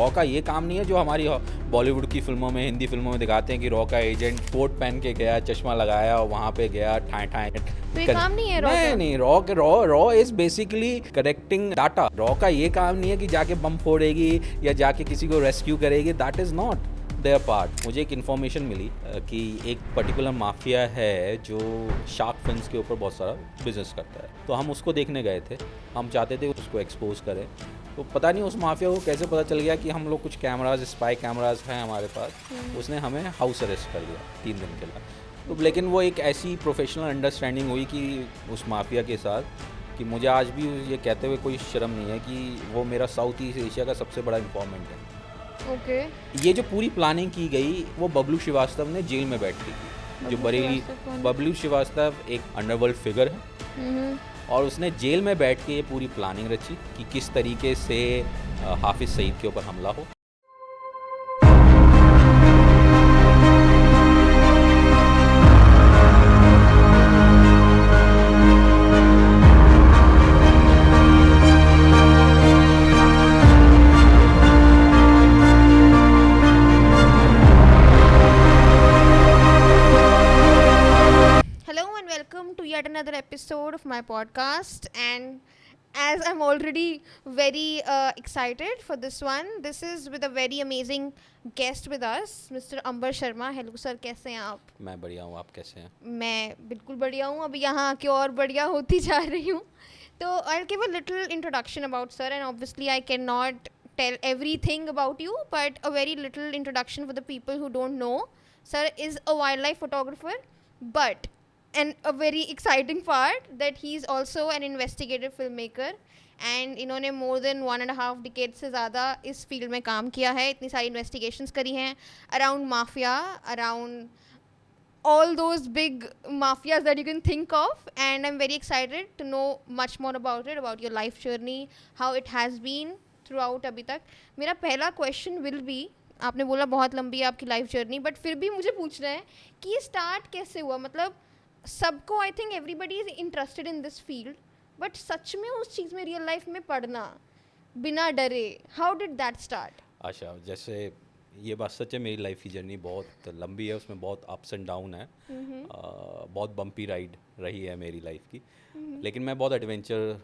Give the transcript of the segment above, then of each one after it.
Raw का ये काम नहीं है जो हमारी बॉलीवुड की फिल्मों में, हिंदी फिल्मों में दिखाते हैं कि रॉ का एजेंट कोट पहन के गया, चश्मा लगाया और वहाँ पे गया ठाए ठाए। तो ये काम नहीं है रॉ का? नहीं, raw is basically correcting data. Raw का ये काम नहीं है कि जाके बम फोड़ेगी या जाके किसी को रेस्क्यू करेगी, that is not their part. मुझे एक इन्फॉर्मेशन मिली कि एक पर्टिकुलर माफिया है जो शार्क फिन्स के ऊपर बहुत सारा बिजनेस करता है, तो हम उसको देखने गए थे। हम चाहते थे उसको एक्सपोज करें, तो पता नहीं उस माफिया को कैसे पता चल गया कि हम लोग कुछ कैमराज, स्पाई कैमराज हैं हमारे पास, उसने हमें हाउस अरेस्ट कर लिया 3 दिन के लिए। तो लेकिन वो एक ऐसी प्रोफेशनल अंडरस्टैंडिंग हुई कि उस माफिया के साथ कि मुझे आज भी ये कहते हुए कोई शर्म नहीं है कि वो मेरा साउथ ईस्ट एशिया का सबसे बड़ा इन्फॉर्मेंट है। ओके। ये जो पूरी प्लानिंग की गई वो बबलू श्रीवास्तव ने जेल में बैठ के की। जो बरेली, बबलू श्रीवास्तव एक अंडरवर्ल्ड फिगर है और उसने जेल में बैठ के ये पूरी प्लानिंग रची कि किस तरीके से हाफिज़ सईद के ऊपर हमला हो। Yet another episode of my podcast, and as I'm already very excited for this one, this is with a very amazing guest with us, Mr. Ambar Sharma. Hello sir, कैसे हैं आप? मैं बढ़िया हूँ, आप कैसे हैं? मैं बिल्कुल बढ़िया हूँ, अभी यहाँ आके और बढ़िया होती जा रही हूँ। तो I'll give a little introduction about sir, and obviously I cannot tell everything about you, but a very little introduction for the people who don't know. Sir is a wildlife photographer, but and a very exciting part that he's also an investigative filmmaker, and इन्होंने more than 1.5 decades से ज़्यादा इस field में काम किया है, इतनी सारी investigations करी हैं around mafia, around all those big mafias that you can think of, and I'm very excited to know much more about it, about your life journey, how it has been throughout अभी तक। मेरा पहला question will be, आपने बोला बहुत लंबी है आपकी लाइफ जर्नी, बट फिर भी मुझे पूछना है कि ये स्टार्ट कैसे हुआ। मतलब सबको, I think everybody is interested in this field, but सच में उस चीज़ में रियल लाइफ में पढ़ना बिना डरे, हाउ डिड दैट स्टार्ट? अच्छा, जैसे ये बात सच है, मेरी लाइफ की जर्नी बहुत लंबी है, उसमें बहुत अप्स एंड डाउन है। बहुत बम्पी राइड रही है मेरी लाइफ की, लेकिन मैं बहुत एडवेंचर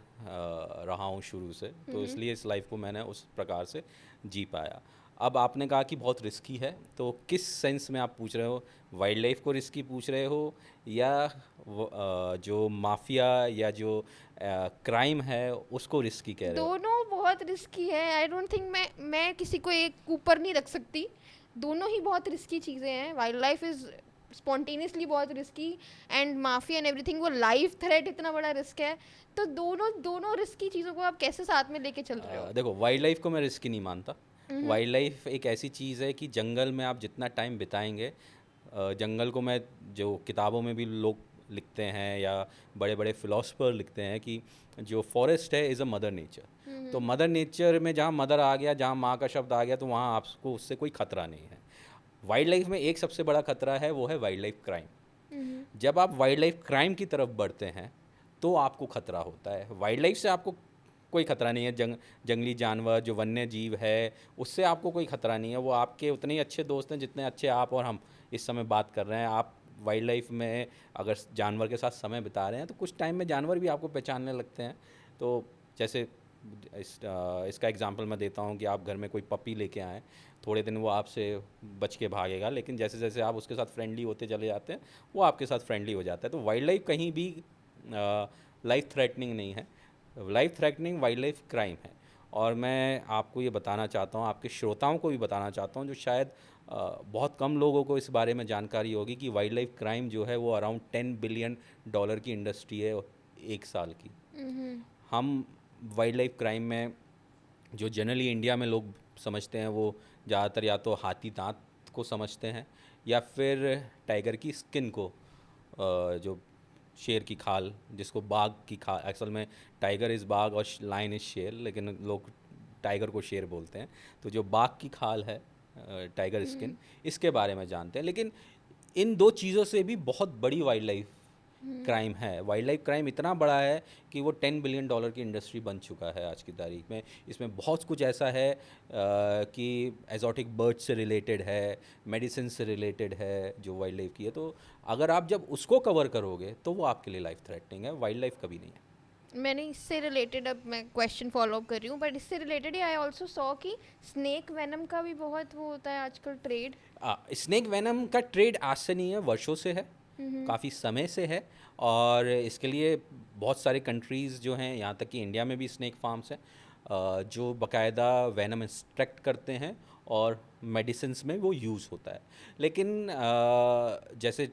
रहा हूँ शुरू से, तो इसलिए इस लाइफ को मैंने उस प्रकार से जी पाया। अब आपने कहा कि बहुत रिस्की है, तो किस सेंस में आप पूछ रहे हो? वाइल्ड लाइफ को रिस्की पूछ रहे हो या जो माफिया या जो क्राइम है उसको रिस्की कह रहे हो? दोनों बहुत रिस्की है। आई डोंट थिंक मैं किसी को एक ऊपर नहीं रख सकती, दोनों ही बहुत रिस्की चीज़ें हैं। वाइल्ड लाइफ इज़ स्पॉन्टेनियसली बहुत risky, and mafia and everything, वो लाइफ थ्रेट इतना बड़ा रिस्क है। तो दोनों रिस्की चीज़ों को आप कैसे साथ में लेके चल रहे हो? देखो, वाइल्ड लाइफ को मैं रिस्की नहीं मानता। वाइल्ड लाइफ एक ऐसी चीज़ है कि जंगल में आप जितना टाइम बिताएंगे, जंगल को मैं, जो किताबों में भी लोग लिखते हैं या बड़े बड़े फिलोसफर लिखते हैं कि जो फॉरेस्ट है इज़ अ मदर नेचर। तो मदर नेचर में जहाँ मदर आ गया, जहाँ माँ का शब्द आ गया, तो वहाँ आपको उससे कोई ख़तरा नहीं है। वाइल्ड लाइफ में एक सबसे बड़ा ख़तरा है, वो है वाइल्ड लाइफ क्राइम। जब आप वाइल्ड लाइफ क्राइम की तरफ बढ़ते हैं तो आपको ख़तरा होता है। वाइल्ड लाइफ से आपको कोई ख़तरा नहीं है, जंगली जानवर जो वन्य जीव है उससे आपको कोई ख़तरा नहीं है, वो आपके उतने ही अच्छे दोस्त हैं जितने अच्छे आप और हम इस समय बात कर रहे हैं। आप वाइल्ड लाइफ में अगर जानवर के साथ समय बिता रहे हैं तो कुछ टाइम में जानवर भी आपको पहचानने लगते हैं। तो जैसे इसका एग्जांपल मैं देता हूँ कि आप घर में कोई पपी लेके आएँ, थोड़े दिन वो आपसे बच के भागेगा, लेकिन जैसे जैसे आप उसके साथ फ्रेंडली होते चले जाते हैं वो आपके साथ फ्रेंडली हो जाता है। तो वाइल्ड लाइफ कहीं भी लाइफ थ्रेटनिंग नहीं है, life threatening wild life crime है। और मैं आपको ये बताना चाहता हूँ, आपके श्रोताओं को भी बताना चाहता हूँ, जो शायद बहुत कम लोगों को इस बारे में जानकारी होगी कि वाइल्ड लाइफ क्राइम जो है वो अराउंड $10 बिलियन की इंडस्ट्री है एक साल की। हम वाइल्ड लाइफ क्राइम में जो जनरली इंडिया में लोग समझते हैं वो ज़्यादातर या तो हाथी दांत को समझते हैं या फिर टाइगर की स्किन को, जो शेर की खाल, जिसको बाघ की खाल, असल में टाइगर इज़ बाघ और लायन इज़ शेर, लेकिन लोग टाइगर को शेर बोलते हैं। तो जो बाघ की खाल है, टाइगर स्किन, इसके बारे में जानते हैं। लेकिन इन दो चीज़ों से भी बहुत बड़ी वाइल्ड लाइफ क्राइम है। वाइल्ड लाइफ क्राइम इतना बड़ा है कि वो $10 बिलियन की इंडस्ट्री बन चुका है आज की तारीख में। इसमें बहुत कुछ ऐसा है कि एजोटिक बर्ड से रिलेटेड है, मेडिसिन से रिलेटेड है जो वाइल्ड लाइफ की है। तो अगर आप जब उसको कवर करोगे तो वो आपके लिए लाइफ थ्रेटनिंग है, वाइल्ड लाइफ कभी नहीं है। मैंने इससे रिलेटेड, अब मैं क्वेश्चन फॉलो अप कर रही हूँ, बट इससे related he I also saw कि स्नेक वेनम का भी बहुत वो होता है आजकल ट्रेड। स्नेक वेनम का ट्रेड आज से नहीं है, वर्षों से है, काफ़ी समय से है। और इसके लिए बहुत सारे कंट्रीज़ जो हैं, यहाँ तक कि इंडिया में भी स्नेक फार्म्स हैं जो बाकायदा वेनम एक्सट्रैक्ट करते हैं और मेडिसिन्स में वो यूज़ होता है। लेकिन जैसे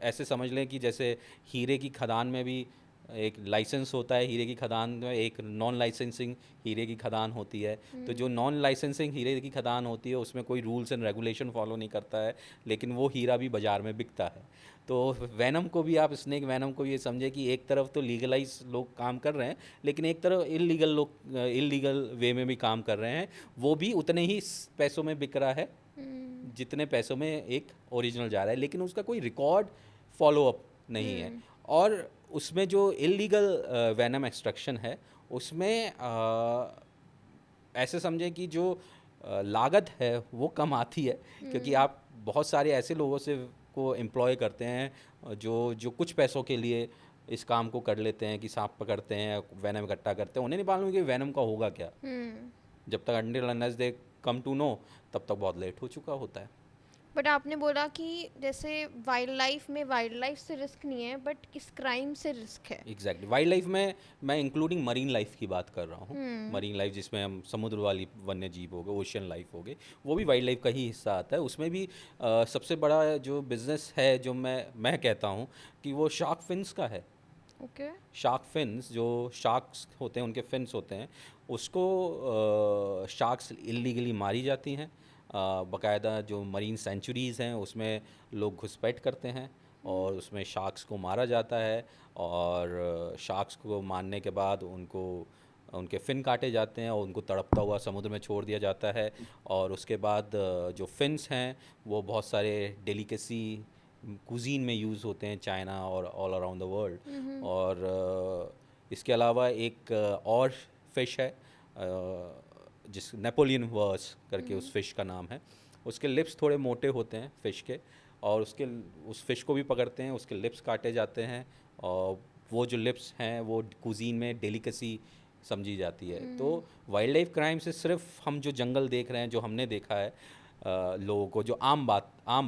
ऐसे समझ लें कि जैसे हीरे की खदान में भी एक लाइसेंस होता है, हीरे की खदान में एक नॉन लाइसेंसिंग हीरे की खदान होती है। तो जो नॉन लाइसेंसिंग हीरे की खदान होती है उसमें कोई रूल्स एंड रेगुलेशन फॉलो नहीं करता है, लेकिन वो हीरा भी बाज़ार में बिकता है। तो वैनम को भी आप, स्नेक वैनम को ये समझे कि एक तरफ तो लीगलाइज लोग काम कर रहे हैं, लेकिन एक तरफ इलीगल वे में भी काम कर रहे हैं। वो भी उतने ही पैसों में बिक रहा है जितने पैसों में एक ओरिजिनल जा रहा है, लेकिन उसका कोई रिकॉर्ड फॉलो अप नहीं है। और उसमें जो इलीगल वैनम एक्सट्रैक्शन है उसमें ऐसे समझें कि जो लागत है वो कम आती है, क्योंकि आप बहुत सारे ऐसे लोगों से को एम्प्लॉय करते हैं जो कुछ पैसों के लिए इस काम को कर लेते हैं कि सांप पकड़ते हैं, वैनम इकट्ठा करते हैं। उन्हें नहीं मालूम कि वैनम का होगा क्या। जब तक until unless they come to know, तब तक बहुत लेट हो चुका होता है। बट आपने बोला कि जैसे वाइल्ड लाइफ में वाइल्ड लाइफ से रिस्क नहीं है, बट इस क्राइम से रिस्क है। एग्जैक्टली वाइल्ड लाइफ में मैं इंक्लूडिंग मरीन लाइफ की बात कर रहा हूँ। मरीन लाइफ जिसमें हम समुद्र वाली वन्य जीव हो गए, ओशियन लाइफ हो गए, वो भी वाइल्ड लाइफ का ही हिस्सा आता है। उसमें भी सबसे बड़ा जो बिजनेस है जो मैं कहता हूँ कि वो शार्क फिन्स का है। ओके। शार्क फिन्स, जो शार्क्स होते हैं उनके फिन्स होते हैं, उसको शार्क्स इलीगली मारी जाती हैं। बाकायदा जो मरीन सेंचुरीज़ हैं उसमें लोग घुसपैठ करते हैं और उसमें शार्क्स को मारा जाता है। और शार्क्स को मारने के बाद उनके फिन काटे जाते हैं और उनको तड़पता हुआ समुद्र में छोड़ दिया जाता है। और उसके बाद जो फिन्स हैं वो बहुत सारे डेलिकेसी कुजीन में यूज़ होते हैं, चाइना और ऑल अराउंड द वर्ल्ड। और इसके अलावा एक और फिश है जिस नेपोलियन वर्स करके उस फिश का नाम है। उसके लिप्स थोड़े मोटे होते हैं फिश के, और उस फिश को भी पकड़ते हैं, उसके लिप्स काटे जाते हैं और वो जो लिप्स हैं वो कुजीन में डेलिकेसी समझी जाती है। तो वाइल्ड लाइफ क्राइम से सिर्फ हम जो जंगल देख रहे हैं, जो हमने देखा है लोगों को, जो आम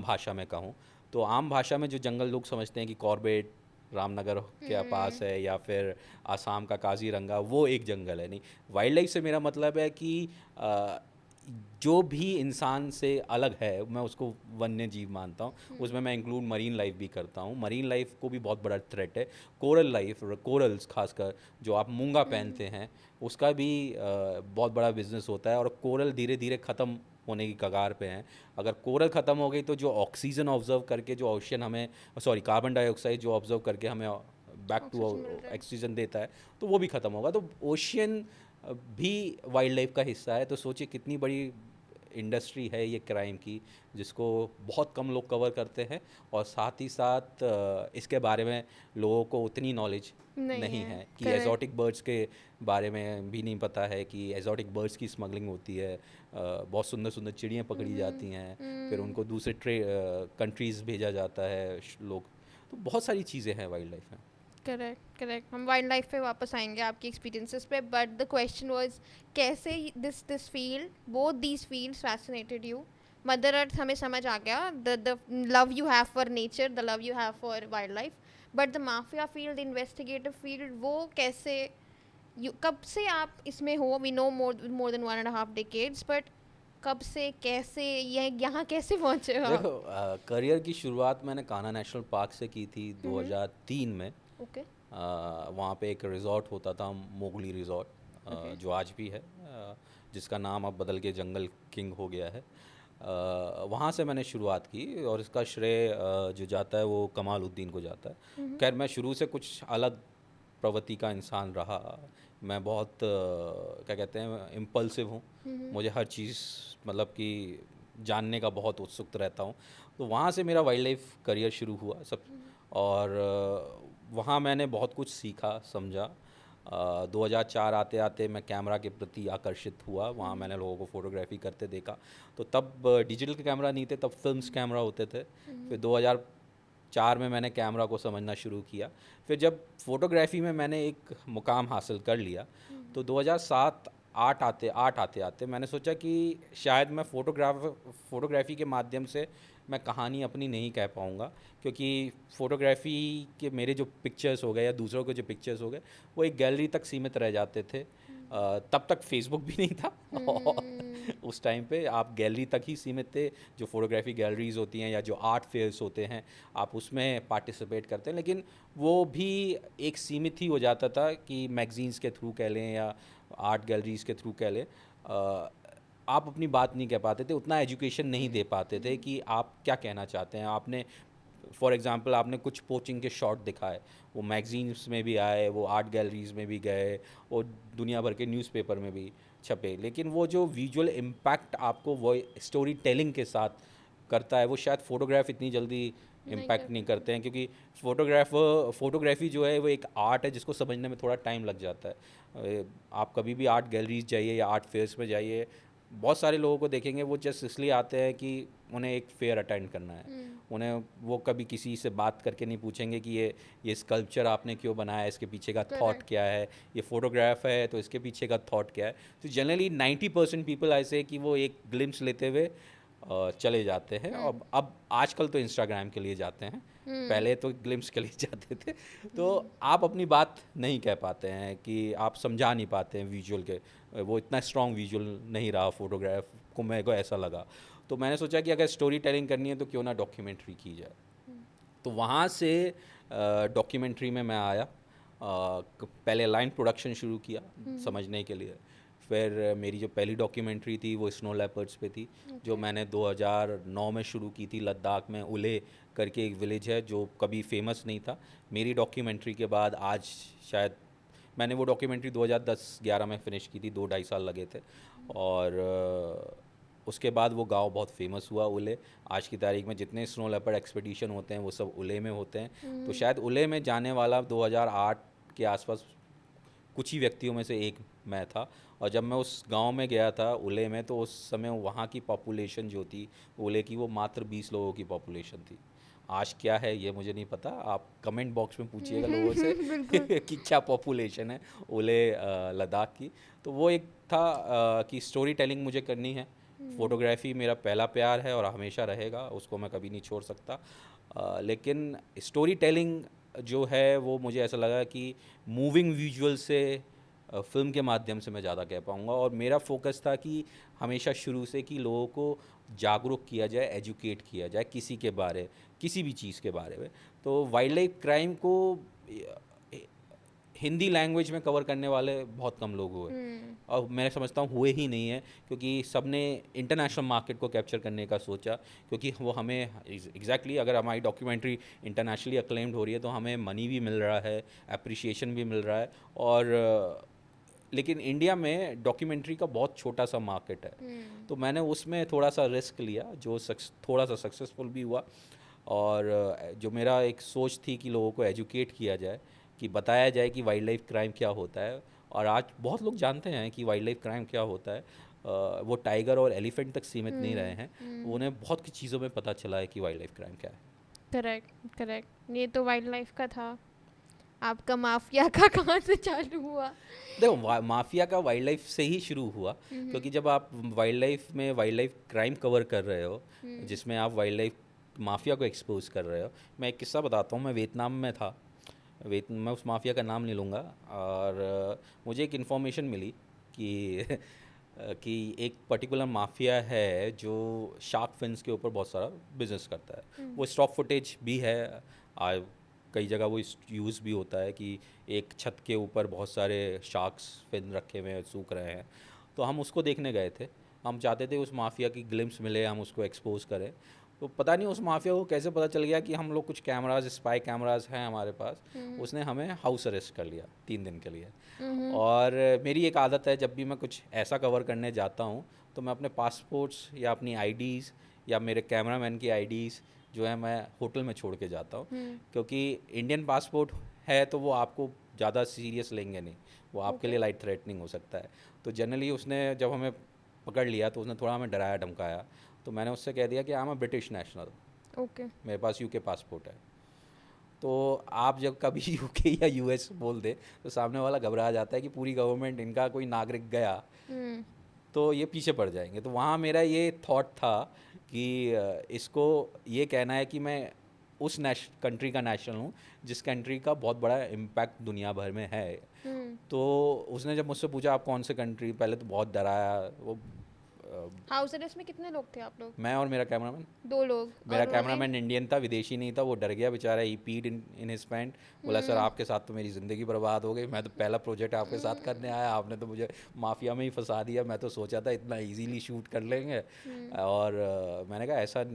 भाषा में कहूँ तो आम भाषा में जो जंगल लोग समझते हैं कि कॉर्बेट रामनगर के पास है या फिर आसाम का काजीरंगा, वो एक जंगल है। नहीं, वाइल्ड लाइफ से मेरा मतलब है कि जो भी इंसान से अलग है मैं उसको वन्य जीव मानता हूँ। उसमें मैं इंक्लूड मरीन लाइफ भी करता हूँ। मरीन लाइफ को भी बहुत बड़ा थ्रेट है। कोरल लाइफ, कोरल्स खासकर जो आप मूंगा पहनते हैं, उसका भी बहुत बड़ा बिजनेस होता है। और कोरल धीरे धीरे ख़त्म होने की कगार पे हैं। अगर कोरल ख़त्म हो गई तो जो ऑक्सीजन ऑब्जर्व करके जो ओशन हमें, कार्बन डाइऑक्साइड जो ऑब्जर्व करके हमें बैक टू ऑक्सीजन देता है, तो वो भी ख़त्म होगा। तो ओशियन भी वाइल्ड लाइफ का हिस्सा है। तो सोचिए कितनी बड़ी इंडस्ट्री है ये क्राइम की, जिसको बहुत कम लोग कवर करते हैं। और साथ ही साथ इसके बारे में लोगों को उतनी नॉलेज नहीं है कि एजोटिक बर्ड्स के बारे में भी नहीं पता है कि एजोटिक बर्ड्स की स्मगलिंग होती है। बहुत सुंदर सुंदर चिड़ियाँ पकड़ी जाती हैं, फिर उनको दूसरे कंट्रीज़ भेजा जाता है लोग। तो बहुत सारी चीज़ें हैं वाइल्ड लाइफ में। करेक्ट हम वाइल्ड लाइफ पे वापस आएंगे आपकी एक्सपीरियंसेस पे, बट द क्वेश्चन वाज कैसे this field, both these fields fascinated you. Mother earth हमें समझ आ गया, the love you have for nature, the love you have for wild life, but the mafia field, the investigative field, वो कैसे, कब से आप इसमें हो? We know more than 1.5 decades, बट कब से, कैसे, यहाँ कैसे पहुँचे हो? देखो, करियर की शुरुआत मैंने कान्हा नेशनल पार्क से की थी 2003 में। ओके। वहाँ पे एक रिज़ॉर्ट होता था, मोगली रिज़ॉर्ट, जो आज भी है, जिसका नाम अब बदल के जंगल किंग हो गया है। वहाँ से मैंने शुरुआत की और इसका श्रेय जो जाता है वो कमालुद्दीन को जाता है। खैर, मैं शुरू से कुछ अलग प्रवृत्ति का इंसान रहा। मैं बहुत क्या कहते हैं, इम्पल्सिव हूँ। मुझे हर चीज़ मतलब कि जानने का बहुत उत्सुक रहता हूँ। तो वहाँ से मेरा वाइल्ड लाइफ करियर शुरू हुआ सब। और वहाँ मैंने बहुत कुछ सीखा, समझा। 2004 आते आते मैं कैमरा के प्रति आकर्षित हुआ। वहाँ मैंने लोगों को फ़ोटोग्राफी करते देखा। तो तब डिजिटल कैमरा नहीं थे, तब फिल्म्स कैमरा होते थे। फिर 2004 में मैंने कैमरा को समझना शुरू किया। फिर जब फ़ोटोग्राफी में मैंने एक मुकाम हासिल कर लिया, तो 2007 8 आते आते मैंने सोचा कि शायद मैं फ़ोटोग्राफी के माध्यम से मैं कहानी अपनी नहीं कह पाऊँगा, क्योंकि फ़ोटोग्राफी के मेरे जो पिक्चर्स हो गए या दूसरों के जो पिक्चर्स हो गए, वो एक गैलरी तक सीमित रह जाते थे। तब तक फेसबुक भी नहीं था और उस टाइम पे आप गैलरी तक ही सीमित थे। जो फ़ोटोग्राफी गैलरीज़ होती हैं या जो आर्ट फेयर्स होते हैं, आप उसमें पार्टिसिपेट करते हैं, लेकिन वो भी एक सीमित ही हो जाता था कि मैगज़ीन्स के थ्रू कह लें या आर्ट गैलरीज़ के थ्रू कह लें। आप अपनी बात नहीं कह पाते थे, उतना एजुकेशन नहीं दे पाते थे कि आप क्या कहना चाहते हैं। आपने फॉर एग्ज़ाम्पल आपने कुछ पोचिंग के शॉट दिखाए, वो मैगज़ीन्स में भी आए, वो आर्ट गैलरीज़ में भी गए और दुनिया भर के न्यूज़पेपर में भी छपे, लेकिन वो जो विजुअल इम्पैक्ट आपको वो स्टोरी टेलिंग के साथ करता है, वो शायद फ़ोटोग्राफ इतनी जल्दी इम्पैक्ट नहीं करते हैं, क्योंकि फ़ोटोग्राफी जो है वो एक आर्ट है जिसको समझने में थोड़ा टाइम लग जाता है। आप कभी भी आर्ट गैलरीज जाइए या आर्ट फेयर्स में जाइए, बहुत सारे लोगों को देखेंगे वो जस्ट इसलिए आते हैं कि उन्हें एक फेयर अटेंड करना है। उन्हें वो कभी किसी से बात करके नहीं पूछेंगे कि ये स्कल्पचर आपने क्यों बनाया है, इसके पीछे का थॉट क्या है, ये फ़ोटोग्राफ है तो इसके पीछे का थॉट क्या है। तो जनरली 90% पीपल ऐसे कि वो एक ग्लिम्स लेते हुए चले जाते हैं। और अब आजकल तो इंस्टाग्राम के लिए जाते हैं, पहले तो ग्लिम्स के लिए जाते थे। तो आप अपनी बात नहीं कह पाते हैं कि आप समझा नहीं पाते हैं विजुअल के, वो इतना स्ट्रॉन्ग विजुअल नहीं रहा फ़ोटोग्राफ को, मेरे को ऐसा लगा। तो मैंने सोचा कि अगर स्टोरी टेलिंग करनी है तो क्यों ना डॉक्यूमेंट्री की जाए। तो वहाँ से डॉक्यूमेंट्री में मैं आया। पहले लाइन प्रोडक्शन शुरू किया समझने के लिए। फिर मेरी जो पहली डॉक्यूमेंट्री थी वो स्नो लेपर्ड्स पे थी, जो मैंने 2009 में शुरू की थी। लद्दाख में उले करके एक विलेज है जो कभी फेमस नहीं था। मेरी डॉक्यूमेंट्री के बाद आज शायद मैंने वो डॉक्यूमेंट्री 2010-11 में फ़िनिश की थी, 2-2.5 साल लगे थे। और उसके बाद वो गांव बहुत फेमस हुआ उले। आज की तारीख में जितने स्नो लेपर्ड एक्सपीडिशन होते हैं वो सब उले में होते हैं। तो शायद उले में जाने वाला 2008 के आसपास कुछ ही व्यक्तियों में से एक मैं था। और जब मैं उस गांव में गया था उले में, तो उस समय वहाँ की पॉपुलेशन जो थी उले की, वो मात्र 20 लोगों की पॉपुलेशन थी। आज क्या है ये मुझे नहीं पता, आप कमेंट बॉक्स में पूछिएगा लोगों से कि क्या पॉपुलेशन है उले लद्दाख की। तो वो एक था कि स्टोरी टेलिंग मुझे करनी है। फ़ोटोग्राफी मेरा पहला प्यार है और हमेशा रहेगा, उसको मैं कभी नहीं छोड़ सकता। लेकिन स्टोरी टेलिंग जो है वो मुझे ऐसा लगा कि मूविंग विजुअल से फ़िल्म के माध्यम से मैं ज़्यादा कह पाऊँगा। और मेरा फोकस था कि हमेशा शुरू से कि लोगों को जागरूक किया जाए, एजुकेट किया जाए किसी भी चीज़ के बारे में। तो वाइल्ड लाइफ क्राइम को हिंदी लैंग्वेज में कवर करने वाले बहुत कम लोग हुए, और मैं समझता हूँ हुए ही नहीं है, क्योंकि सब ने इंटरनेशनल मार्केट को कैप्चर करने का सोचा। क्योंकि वो हमें एग्जैक्टली अगर हमारी डॉक्यूमेंट्री इंटरनेशनली अक्लेम्ड हो रही है तो हमें मनी भी मिल रहा है, अप्रिसिएशन भी मिल रहा है। और लेकिन इंडिया में डॉक्यूमेंट्री का बहुत छोटा सा मार्केट है। तो मैंने उसमें थोड़ा सा रिस्क लिया, जो थोड़ा सा सक्सेसफुल भी हुआ। और जो मेरा एक सोच थी कि लोगों को एजुकेट किया जाए, कि बताया जाए कि वाइल्ड लाइफ क्राइम क्या होता है। और आज बहुत लोग जानते हैं कि वाइल्ड लाइफ क्राइम क्या होता है। वो टाइगर और एलिफेंट तक सीमित नहीं रहे हैं, उन्हें बहुत कुछ चीज़ों में पता चला है कि वाइल्ड लाइफ क्राइम क्या है। करेक्ट। ये तो वाइल्ड लाइफ का था, आपका माफिया का कहाँ से चालू हुआ? देखो, माफिया का वाइल्ड लाइफ से ही शुरू हुआ, क्योंकि जब आप वाइल्ड लाइफ क्राइम कवर कर रहे हो, जिसमें आप वाइल्ड लाइफ माफिया को एक्सपोज कर रहे हो। मैं एक किस्सा बताता हूँ। मैं वियतनाम में था, मैं उस माफिया का नाम नहीं लूँगा। और मुझे एक इन्फॉर्मेशन मिली कि कि एक पर्टिकुलर माफिया है जो शार्क फिन्स के ऊपर बहुत सारा बिजनेस करता है। वो स्टॉक फुटेज भी है, कई जगह वो यूज़ भी होता है कि एक छत के ऊपर बहुत सारे शार्क्स फिन रखे हुए हैं, सूख रहे हैं। तो हम उसको देखने गए थे। हम चाहते थे उस माफिया की ग्लिम्स मिले, हम उसको एक्सपोज करें। तो पता नहीं उस माफिया को कैसे पता चल गया कि हम लोग कुछ कैमराज, स्पाई कैमराज हैं हमारे पास। उसने हमें हाउस अरेस्ट कर लिया 3 दिन के लिए। और मेरी एक आदत है, जब भी मैं कुछ ऐसा कवर करने जाता हूँ तो मैं अपने पासपोर्ट्स या अपनी आईडीज़ या मेरे कैमरामैन की आईडीज़ जो है मैं होटल में छोड़ के जाता हूँ। क्योंकि इंडियन पासपोर्ट है तो वो आपको ज़्यादा सीरियस लेंगे नहीं, वो आपके लिए लाइट थ्रेटनिंग हो सकता है। तो जनरली उसने जब हमें पकड़ लिया तो उसने थोड़ा हमें डराया धमकाया, तो मैंने उससे कह दिया कि आई am a British national, okay. मेरे पास यूके पासपोर्ट है। तो आप जब कभी यूके या यूएस बोल दे तो सामने वाला घबरा जाता है कि पूरी गवर्नमेंट, इनका कोई नागरिक गया हम्म। तो ये पीछे पड़ जाएंगे। तो वहाँ मेरा ये थॉट था कि इसको ये कहना है कि मैं उस कंट्री का नेशनल हूँ जिस कंट्री का बहुत बड़ा इम्पैक्ट दुनिया भर में है। हम्म। तो उसने जब मुझसे पूछा आप कौन से कंट्री, पहले तो बहुत डराया वो। हाउस अरेस्ट में कितने लोग थे आप लोग? मैं और मेरा कैमरामैन, 2 लोग, मेरा और उन्होंने? कैमरामैन इंडियन था, विदेशी नहीं था, वो डर गया बेचारा, ही पीड इन हिज पैंट। बोला सर आपके साथ तो मेरी ज़िंदगी बर्बाद हो गई, मैं तो पहला प्रोजेक्ट आपके साथ करने आया, आपने तो मुझे माफिया में ही फंसा दिया, मैं तो सोचा था इतना इजीली शूट कर लेंगे। और मैंने कहा ऐसा,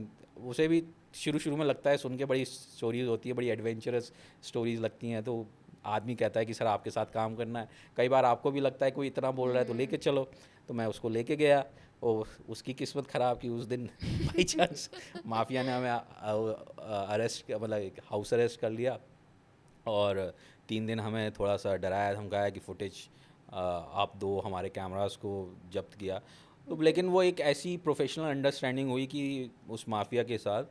उसे भी शुरू शुरू में लगता है, सुन के बड़ी स्टोरीज होती है, बड़ी एडवेंचरस स्टोरीज लगती हैं, तो आदमी कहता है कि सर आपके साथ काम करना है। कई बार आपको भी लगता है कोई इतना बोल रहा है तो लेके चलो, तो मैं उसको लेके गया। और उसकी किस्मत ख़राब कि उस दिन बाई चांस माफिया ने हमें अरेस्ट, मतलब हाउस अरेस्ट कर लिया, और 3 दिन हमें थोड़ा सा डराया धमकाया कि फुटेज आप दो, हमारे कैमरास को जब्त किया। तो लेकिन वो एक ऐसी प्रोफेशनल अंडरस्टैंडिंग हुई कि उस माफिया के साथ,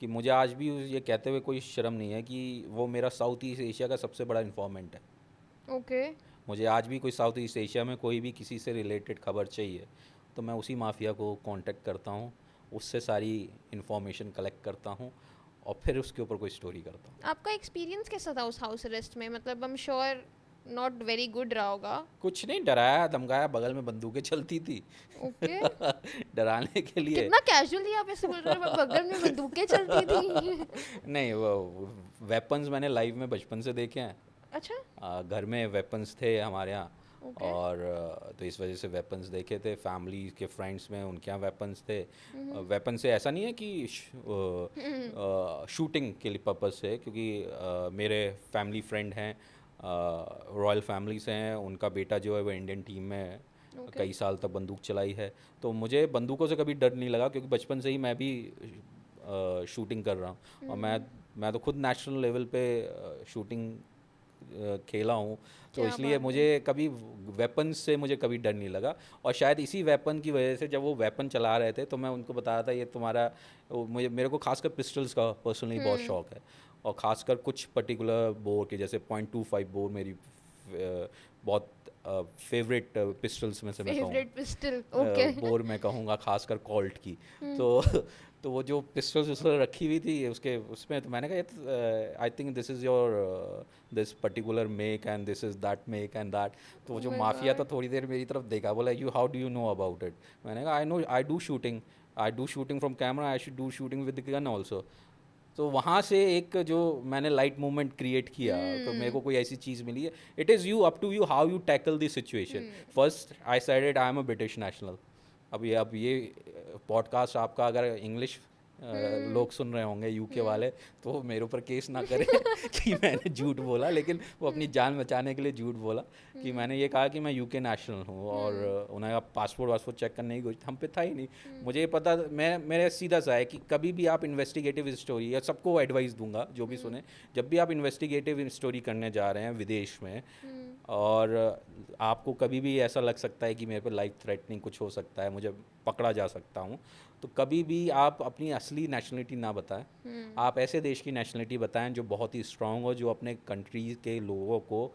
कि मुझे आज भी ये कहते हुए कोई शर्म नहीं है कि वो मेरा साउथ ईस्ट एशिया का सबसे बड़ा इन्फॉर्मेंट है। ओके। मुझे आज भी कोई साउथ ईस्ट एशिया में कोई भी किसी से रिलेटेड खबर चाहिए तो मैं उसी माफिया को कांटेक्ट करता हूँ, उससे सारी इन्फॉर्मेशन कलेक्ट करता हूँ और फिर उसके ऊपर कोई स्टोरी करता हूँ। आपका एक्सपीरियंस कैसा था उस हाउस अरेस्ट में? मतलब I am sure not very good रहा होगा। कुछ नहीं, डराया धमकाया, बगल में बंदूकें चलती थी ओके। डराने के लिए। कितना कैजुअली आप ऐसे बोल रहे हो, बगल में बंदूकें चलती थी। नहीं, वो वेपन्स मैंने लाइव में बचपन से देखे हैं। अच्छा। घर में वेपन्स थे हमारे यहाँ, ओके। और तो इस वजह से वेपन्स देखे थे, फैमिली के फ्रेंड्स में उनके यहाँ वेपन्स थे। वेपन से ऐसा नहीं है कि शूटिंग के लिए पर्पस से, क्योंकि मेरे फैमिली फ्रेंड हैं, रॉयल फैमिली से हैं, उनका बेटा जो है वो इंडियन टीम में है, कई साल तक बंदूक चलाई है। तो मुझे बंदूकों से कभी डर नहीं लगा, क्योंकि बचपन से ही मैं भी शूटिंग कर रहा हूँ, और मैं तो खुद नेशनल लेवल पे शूटिंग खेला हूँ। तो क्या इसलिए बात मुझे कभी वेपन से मुझे कभी डर नहीं लगा। और शायद इसी वेपन की वजह से जब वो वेपन चला रहे थे तो मैं उनको बता रहा था ये तुम्हारा, मेरे को खासकर पिस्टल्स का पर्सनली बहुत शौक है, और ख़ासकर कुछ पर्टिकुलर बोर के, जैसे .25 बोर मेरी बहुत फेवरेट पिस्टल्स में से मैं कहूँ, फेवरेट पिस्टल? ओके। बोर मैं कहूँगा, खासकर कॉल्ट की। तो तो वो जो पिस्टल्स उसने रखी हुई थी उसके उसमें, तो मैंने कहा I think this is your this particular make and this is that make and that. तो वो जो माफिया था थोड़ी देर मेरी तरफ देखा, बोला you how do you know about it? मैंने कहा I do shooting from camera, I should do shooting with gun also. तो वहाँ से एक जो मैंने लाइट मूवमेंट क्रिएट किया, तो मेरे को कोई ऐसी चीज़ मिली है, it is you, up to you how you tackle this situation. First I said I am a British national. अब ये पॉडकास्ट आपका अगर इंग्लिश लोग सुन रहे होंगे यूके वाले, तो वो मेरे ऊपर केस ना करें कि मैंने झूठ बोला, लेकिन वो अपनी जान बचाने के लिए झूठ बोला कि मैंने ये कहा कि मैं यूके नेशनल हूँ, और उन्हें अब पासपोर्ट चेक करने की हम पे था ही नहीं। मुझे ये पता, मेरे सीधा सा है कि कभी भी आप इन्वेस्टिगेटिव स्टोरी, या सबको एडवाइस दूंगा जो भी सुने, जब भी आप इन्वेस्टिगेटिव स्टोरी करने जा रहे हैं विदेश में, और आपको कभी भी ऐसा लग सकता है कि मेरे पे लाइफ थ्रेटनिंग कुछ हो सकता है, मुझे पकड़ा जा सकता हूँ, तो कभी भी आप अपनी असली नेशनलिटी ना बताएं। आप ऐसे देश की नेशनलिटी बताएं जो बहुत ही स्ट्रांग हो, जो अपने कंट्री के लोगों को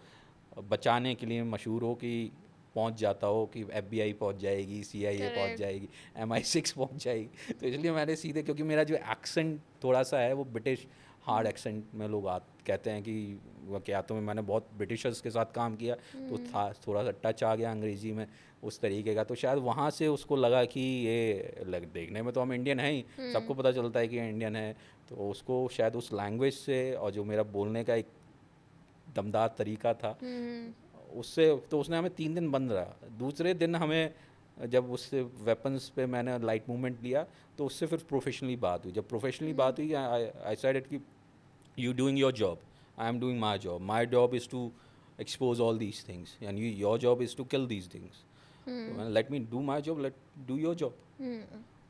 बचाने के लिए मशहूर हो, कि पहुंच जाता हो कि FBI पहुंच जाएगी, CIA पहुंच Correct. जाएगी, MI6 पहुंच जाएगी। तो इसलिए मैंने सीधे, क्योंकि मेरा जो एक्सेंट थोड़ा सा है वो ब्रिटिश हार्ड एक्सेंट में लोग कहते हैं कि क्या, तो मैंने बहुत ब्रिटिशर्स के साथ काम किया, तो था थोड़ा सा टच आ गया अंग्रेज़ी में उस तरीके का, तो शायद वहाँ से उसको लगा कि ये देखने में तो हम इंडियन हैं ही, सबको पता चलता है कि इंडियन है, तो उसको शायद उस लैंग्वेज से और जो मेरा बोलने का एक दमदार तरीका था उससे, तो उसने हमें 3 दिन बंद रहा। दूसरे दिन हमें जब उससे वेपन्स पे मैंने लाइट मूवमेंट लिया, तो उससे फिर प्रोफेशनली बात हुई। जब प्रोफेशनली बात हुई, आई सेड कि you doing your job, I am doing my job is to expose all these things, and your job is to kill these things. Let me do my job, let do your job.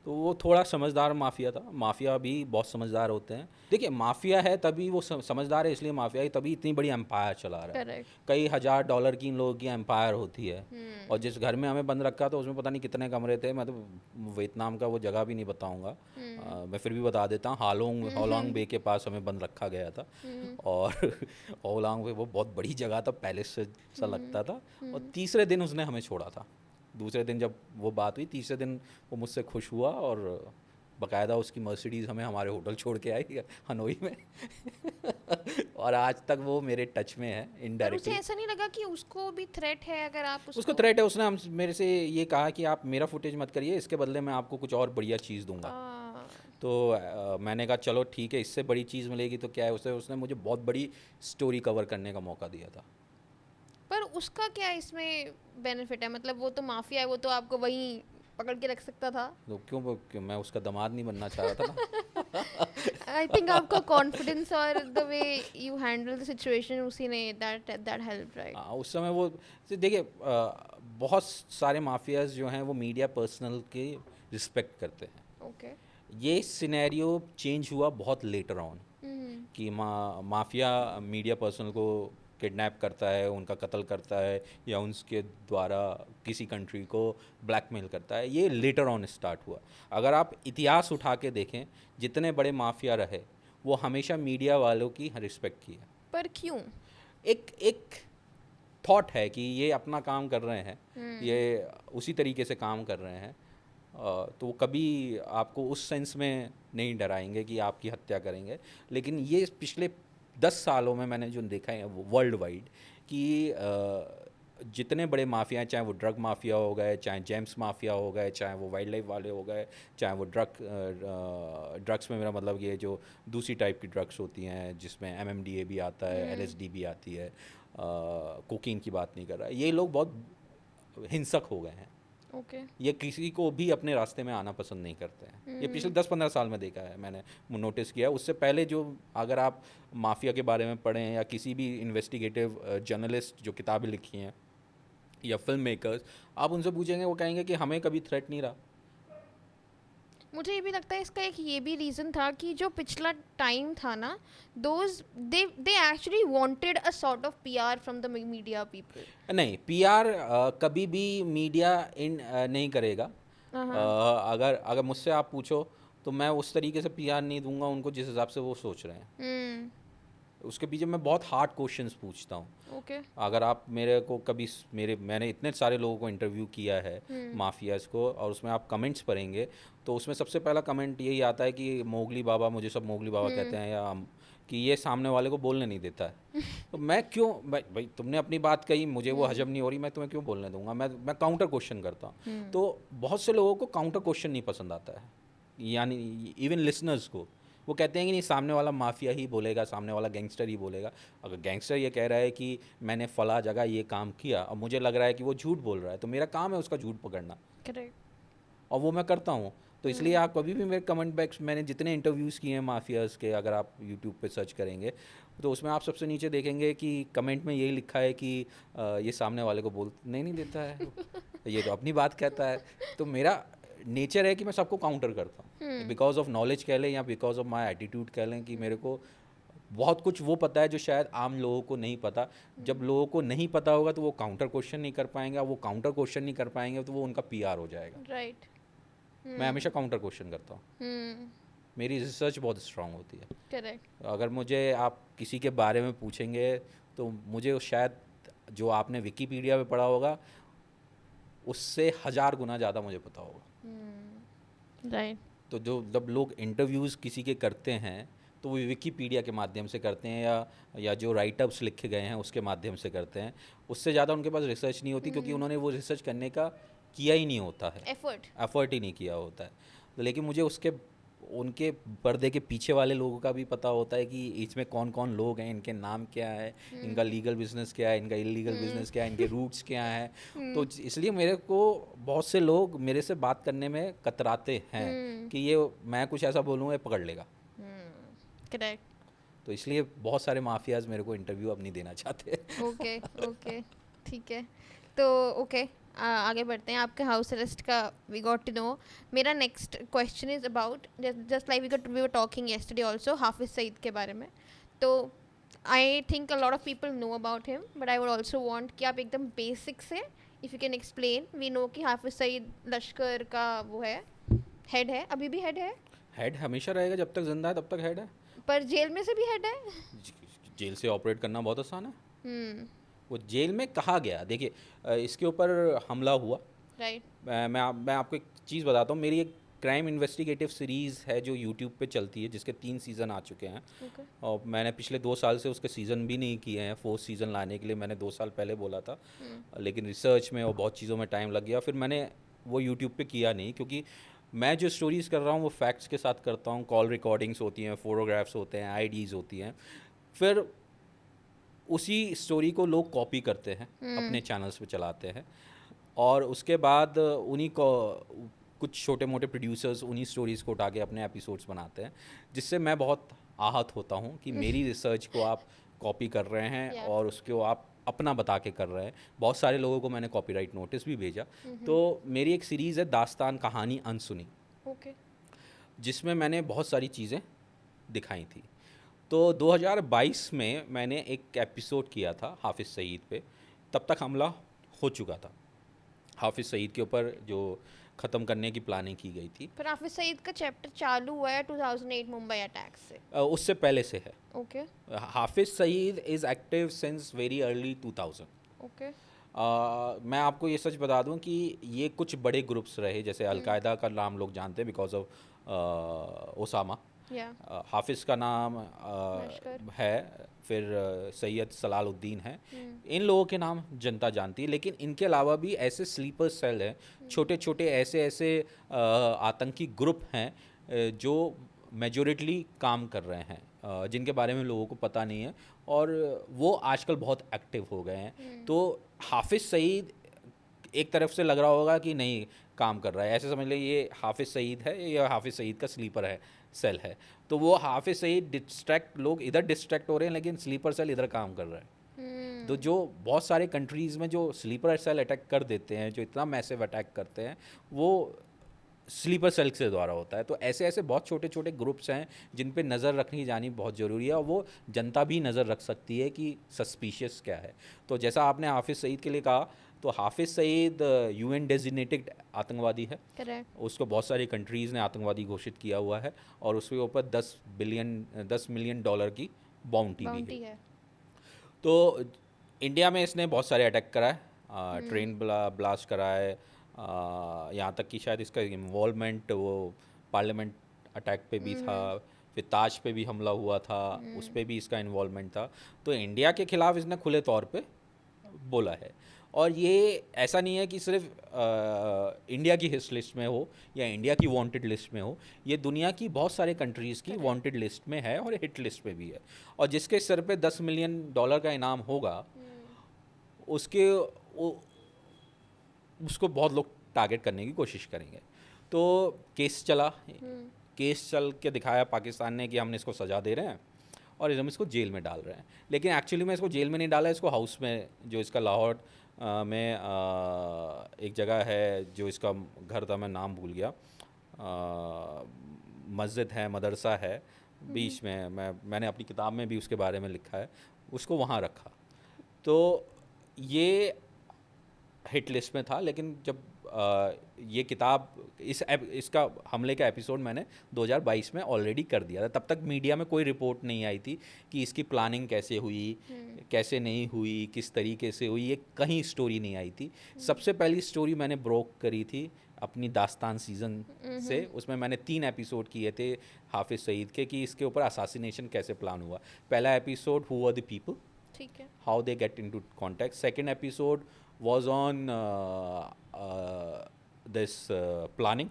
तो वो थोड़ा समझदार mafia था। Mafia भी बहुत समझदार होते हैं। देखिए माफिया है तभी वो समझदार है, इसलिए माफिया है, तभी इतनी बड़ी एम्पायर चला रहा है। करेक्ट। कई हजार डॉलर की इन लोगों की एम्पायर होती है। हम्म। और जिस घर में हमें बंद रखा था उसमें पता नहीं कितने कमरे थे। मैं तो वियतनाम का वो जगह भी नहीं बताऊंगा, मैं फिर भी बता देता हूँ। हालोंग बे के पास हमें बंद रखा गया था। और होलोंग बे वो बहुत बड़ी जगह था, पैलेस से सा लगता था। और तीसरे दिन उसने हमें छोड़ा था। दूसरे दिन जब वो बात हुई, तीसरे दिन वो मुझसे खुश हुआ और बाकायदा उसकी मर्सिडीज़ हमें हमारे होटल छोड़ के आई हनोई में। और आज तक वो मेरे टच में है पर उसे इनडायरेक्टली। ऐसा नहीं लगा कि उसको भी थ्रेट है अगर आप उसको उसको थ्रेट है, उसने हम मेरे से ये कहा कि आप मेरा फुटेज मत करिए, इसके बदले मैं आपको कुछ और बढ़िया चीज़ दूंगा। आ, तो मैंने कहा चलो ठीक है, इससे बड़ी चीज़ मिलेगी तो क्या है। उसने मुझे बहुत बड़ी स्टोरी कवर करने का मौका दिया था। पर उसका क्या इसमें बेनिफिट है? मतलब वो तो माफिया है, वो तो आपको वहीं पकड़ के रख सकता था। तो क्यों मैं उसका दामाद नहीं बनना चाह रहा था ना। आई थिंक आपका कॉन्फिडेंस और the way you handle the situation उसी ने दैट हेल्प, राइट? उस समय वो देखिए बहुत सारे माफियाज जो हैं वो मीडिया पर्सनल के रिस्पेक्ट करते हैं। ओके। ये सिनेरियो चेंज हुआ बहुत लेटर ऑन कि माफिया मीडिया पर्सनल को किडनैप करता है, उनका कत्ल करता है, या उनके द्वारा किसी कंट्री को ब्लैकमेल करता है। ये लेटर ऑन स्टार्ट हुआ। अगर आप इतिहास उठा के देखें, जितने बड़े माफिया रहे वो हमेशा मीडिया वालों की रिस्पेक्ट की है। पर क्यों? एक थॉट है कि ये अपना काम कर रहे हैं, ये उसी तरीके से काम कर रहे हैं, तो कभी आपको उस सेंस में नहीं डराएंगे कि आपकी हत्या करेंगे। लेकिन ये पिछले 10 सालों में मैंने जो देखा है वर्ल्ड वाइड कि जितने बड़े माफिया हैं, चाहे वो ड्रग माफिया हो गए, चाहे जेम्स माफिया हो गए, चाहे वो वाइल्ड लाइफ वाले हो गए, चाहे वो ड्रग्स में मेरा मतलब ये जो दूसरी टाइप की ड्रग्स होती हैं जिसमें MMDA भी आता है, LSD भी आती है, कोकीन की बात नहीं कर रहा, ये लोग बहुत हिंसक हो गए हैं। ओके। ये किसी को भी अपने रास्ते में आना पसंद नहीं करते हैं। ये पिछले 10-15 साल में देखा है, मैंने नोटिस किया। उससे पहले जो अगर आप माफिया के बारे में पढ़ें या किसी भी इन्वेस्टिगेटिव जर्नलिस्ट जो किताबें लिखी हैं या फिल्म मेकर्स, आप उनसे पूछेंगे वो कहेंगे कि हमें कभी थ्रेट नहीं रहा। मुझे ये भी लगता है इसका एक ये भी रीज़न था कि जो पिछला टाइम था ना, those they actually wanted a sort of PR from the media people. नहीं, PR कभी भी मीडिया नहीं करेगा। अगर मुझसे आप पूछो तो मैं उस तरीके से PR नहीं दूंगा उनको जिस हिसाब से वो सोच रहे हैं। उसके पीछे मैं बहुत हार्ड क्वेश्चंस पूछता हूँ। ओके। अगर आप मेरे को कभी मैंने इतने सारे लोगों को इंटरव्यू किया है माफियाज को, और उसमें आप कमेंट्स पढ़ेंगे तो उसमें सबसे पहला कमेंट यही आता है कि मोगली बाबा, मुझे सब मोगली बाबा कहते हैं, या कि ये सामने वाले को बोलने नहीं देता है। तो मैं क्यों भाई तुमने अपनी बात कही, मुझे वो हजम नहीं हो रही, मैं तुम्हें क्यों बोलने दूंगा। मैं काउंटर क्वेश्चन करता हूँ। तो बहुत से लोगों को काउंटर क्वेश्चन नहीं पसंद आता है, यानी इवन लिसनर्स को। वो कहते हैं कि नहीं, सामने वाला माफिया ही बोलेगा, सामने वाला गैंगस्टर ही बोलेगा। अगर गैंगस्टर ये कह रहा है कि मैंने फला जगह ये काम किया और मुझे लग रहा है कि वो झूठ बोल रहा है, तो मेरा काम है उसका झूठ पकड़ना, करेक्ट। और वो मैं करता हूँ। तो इसलिए आप कभी भी मेरे कमेंट बैक्स, मैंने जितने इंटरव्यूज़ किए हैं माफियाज़ के, अगर आप यूट्यूब पे सर्च करेंगे तो उसमें आप सबसे नीचे देखेंगे कि कमेंट में यही लिखा है कि ये सामने वाले को नहीं देता है, ये तो अपनी बात कहता है। तो मेरा नेचर है कि मैं सबको काउंटर करता हूँ, बिकॉज ऑफ नॉलेज कह लें या बिकॉज ऑफ माई एटीट्यूड कह लें, कि मेरे को बहुत कुछ वो पता है जो शायद आम लोगों को नहीं पता। जब लोगों को नहीं पता होगा तो वो काउंटर क्वेश्चन नहीं कर पाएंगे, वो काउंटर क्वेश्चन नहीं कर पाएंगे तो वो उनका PR हो जाएगा। राइट। मैं हमेशा काउंटर क्वेश्चन करता हूँ। मेरी रिसर्च बहुत स्ट्रांग होती है। करेक्ट। अगर मुझे आप किसी के बारे में पूछेंगे तो मुझे शायद जो आपने विकीपीडिया पे पढ़ा होगा उससे 1000 गुना ज़्यादा मुझे पता होगा। राइट। तो जब लोग इंटरव्यूज़ किसी के करते हैं तो वो विकीपीडिया के माध्यम से करते हैं या जो राइटअप्स लिखे गए हैं उसके माध्यम से करते हैं। उससे ज़्यादा उनके पास रिसर्च नहीं होती, क्योंकि उन्होंने वो रिसर्च करने का किया ही नहीं होता है, एफर्ट ही नहीं किया होता है। तो लेकिन मुझे उनके पर्दे के पीछे वाले लोगों का भी पता होता है कि इसमें कौन कौन लोग हैं, इनके नाम क्या है, इनका लीगल बिजनेस क्या है, इनका इलीगल बिजनेस क्या है, इनके रूट्स क्या हैं। तो इसलिए मेरे को बहुत से लोग मेरे से बात करने में कतराते हैं कि ये मैं कुछ ऐसा बोलूँगा ये पकड़ लेगा। करेक्ट। तो इसलिए बहुत सारे माफियाज मेरे को इंटरव्यू अब नहीं देना चाहते। ओके। ठीक है। तो ओके, आगे बढ़ते हैं आपके हाउस अरेस्ट का वी गॉट टू नो. मेरा next question is about just like we were talking yesterday also Hafiz Saeed के बारे में. तो I think a lot of people know about him but I would also want कि आप एकदम basic से if you can explain. We know कि हाफिज सईद लश्कर का वो है, हेड है, अभी भी हेड है. हेड हमेशा रहेगा, जब तक जिंदा है तब तक हेड है. पर जेल में से भी हेड है. जेल से ऑपरेट करना बहुत आसान है. हम्म. वो जेल में कहा गया, देखिए इसके ऊपर हमला हुआ. राइट. मैं आपको एक चीज़ बताता हूँ. मेरी एक क्राइम इन्वेस्टिगेटिव सीरीज़ है जो यूट्यूब पे चलती है, जिसके 3 सीज़न आ चुके हैं. ओके. और मैंने पिछले 2 साल से उसके सीज़न भी नहीं किए हैं. 4th सीज़न लाने के लिए मैंने 2 साल पहले बोला था, लेकिन रिसर्च में और बहुत चीज़ों में टाइम लग गया. फिर मैंने वो यूट्यूब पे किया नहीं, क्योंकि मैं जो स्टोरीज़ कर रहा हूँ वो फैक्ट्स के साथ करता हूँ. कॉल रिकॉर्डिंग्स होती हैं, फोटोग्राफ्स होते हैं, आईडीज़ होती हैं. फिर उसी स्टोरी को लोग कॉपी करते हैं, अपने चैनल्स पे चलाते हैं, और उसके बाद उन्हीं को कुछ छोटे मोटे प्रोड्यूसर्स उन्हीं स्टोरीज़ को उठा के अपने एपिसोड्स बनाते हैं, जिससे मैं बहुत आहत होता हूँ कि मेरी रिसर्च को आप कॉपी कर रहे हैं Yeah. और उसको आप अपना बता के कर रहे हैं. बहुत सारे लोगों को मैंने कॉपीराइट नोटिस भी भेजा. तो मेरी एक सीरीज़ है दास्तान कहानी अनसुनी, ओके. जिसमें मैंने बहुत सारी चीज़ें दिखाई थी. तो 2022 में मैंने एक एपिसोड किया था हाफिज़ सईद पे. तब तक हमला हो चुका था हाफिज़ सईद के ऊपर, जो ख़त्म करने की प्लानिंग की गई थी. पर हाफिज सईद का चैप्टर चालू हुआ है 2008 मुंबई अटैक से. उससे पहले से है. Okay. Hafiz Saeed is active since very early 2000. Okay. मैं आपको ये सच बता दूं कि ये कुछ बड़े ग्रुप्स रहे, जैसे अलकायदा का नाम लोग जानते हैं बिकॉज ऑफ ओसामा. या. हाफिज़ का नाम लश्कर. है, फिर सैयद सलालुद्दीन है. इन लोगों के नाम जनता जानती है, लेकिन इनके अलावा भी ऐसे स्लीपर सेल हैं, छोटे छोटे ऐसे आतंकी ग्रुप हैं जो मेजोरिटली काम कर रहे हैं, जिनके बारे में लोगों को पता नहीं है, और वो आजकल बहुत एक्टिव हो गए हैं. तो हाफिज़ सईद एक तरफ से लग रहा होगा कि नहीं काम कर रहा है, ऐसे समझ लीजिए ये हाफिज़ सईद है, या हाफिज़ सईद का स्लीपर है सेल है. तो वो हाफिज़ सईद डिस्ट्रैक्ट, लोग इधर डिस्ट्रैक्ट हो रहे हैं, लेकिन स्लीपर सेल इधर काम कर रहा है. तो जो बहुत सारे कंट्रीज़ में जो स्लीपर सेल अटैक कर देते हैं, जो इतना मैसिव अटैक करते हैं, वो स्लीपर सेल से द्वारा होता है. तो ऐसे ऐसे बहुत छोटे छोटे ग्रुप्स हैं जिन पे नज़र रखनी जानी बहुत ज़रूरी है, और वो जनता भी नज़र रख सकती है कि सस्पिशियस क्या है. तो जैसा आपने हाफिज़ सईद के लिए कहा, तो हाफिज़ सईद UN डेजिग्नेटेड आतंकवादी है. करेक्ट. उसको बहुत सारी कंट्रीज़ ने आतंकवादी घोषित किया हुआ है, और उसके ऊपर 10 मिलियन डॉलर की बाउंटी भी है. है. तो इंडिया में इसने बहुत सारे अटैक कराए, ट्रेन ब्लास्ट कराए, यहाँ तक कि शायद इसका इन्वॉल्वमेंट वो पार्लियामेंट अटैक पे भी था. फिर ताज पे भी हमला हुआ था, उस पे भी इसका इन्वॉल्वमेंट था. तो इंडिया के खिलाफ इसने खुले तौर पे बोला है. और ये ऐसा नहीं है कि सिर्फ इंडिया की हिट लिस्ट में हो या इंडिया की वांटेड लिस्ट में हो, ये दुनिया की बहुत सारे कंट्रीज़ की वांटेड लिस्ट में है और हिट लिस्ट में भी है. और जिसके सर पे 10 मिलियन डॉलर का इनाम होगा, उसको बहुत लोग टारगेट करने की कोशिश करेंगे. तो केस चला, केस चल के दिखाया पाकिस्तान ने कि हमने इसको सज़ा दे रहे हैं और हम इसको जेल में डाल रहे हैं. लेकिन एक्चुअली में इसको जेल में नहीं डाला, इसको हाउस में, जो इसका लाहौर में एक जगह है जो इसका घर था, मैं नाम भूल गया, मस्जिद है, मदरसा है बीच में, मैंने अपनी किताब में भी उसके बारे में लिखा है, उसको वहाँ रखा. तो ये हिट लिस्ट में था. लेकिन जब ये किताब इसका हमले का एपिसोड मैंने 2022 में ऑलरेडी कर दिया था. तब तक मीडिया में कोई रिपोर्ट नहीं आई थी कि इसकी प्लानिंग कैसे हुई, कैसे नहीं हुई, किस तरीके से हुई, ये कहीं स्टोरी नहीं आई थी. सबसे पहली स्टोरी मैंने ब्रोक करी थी अपनी दास्तान सीज़न से. उसमें मैंने 3 एपिसोड किए थे हाफिज़ सईद के, कि इसके ऊपर असासिनेशन कैसे प्लान हुआ. पहला episode who are the people, ठीक है. How they get into contact. Second episode was on this planning.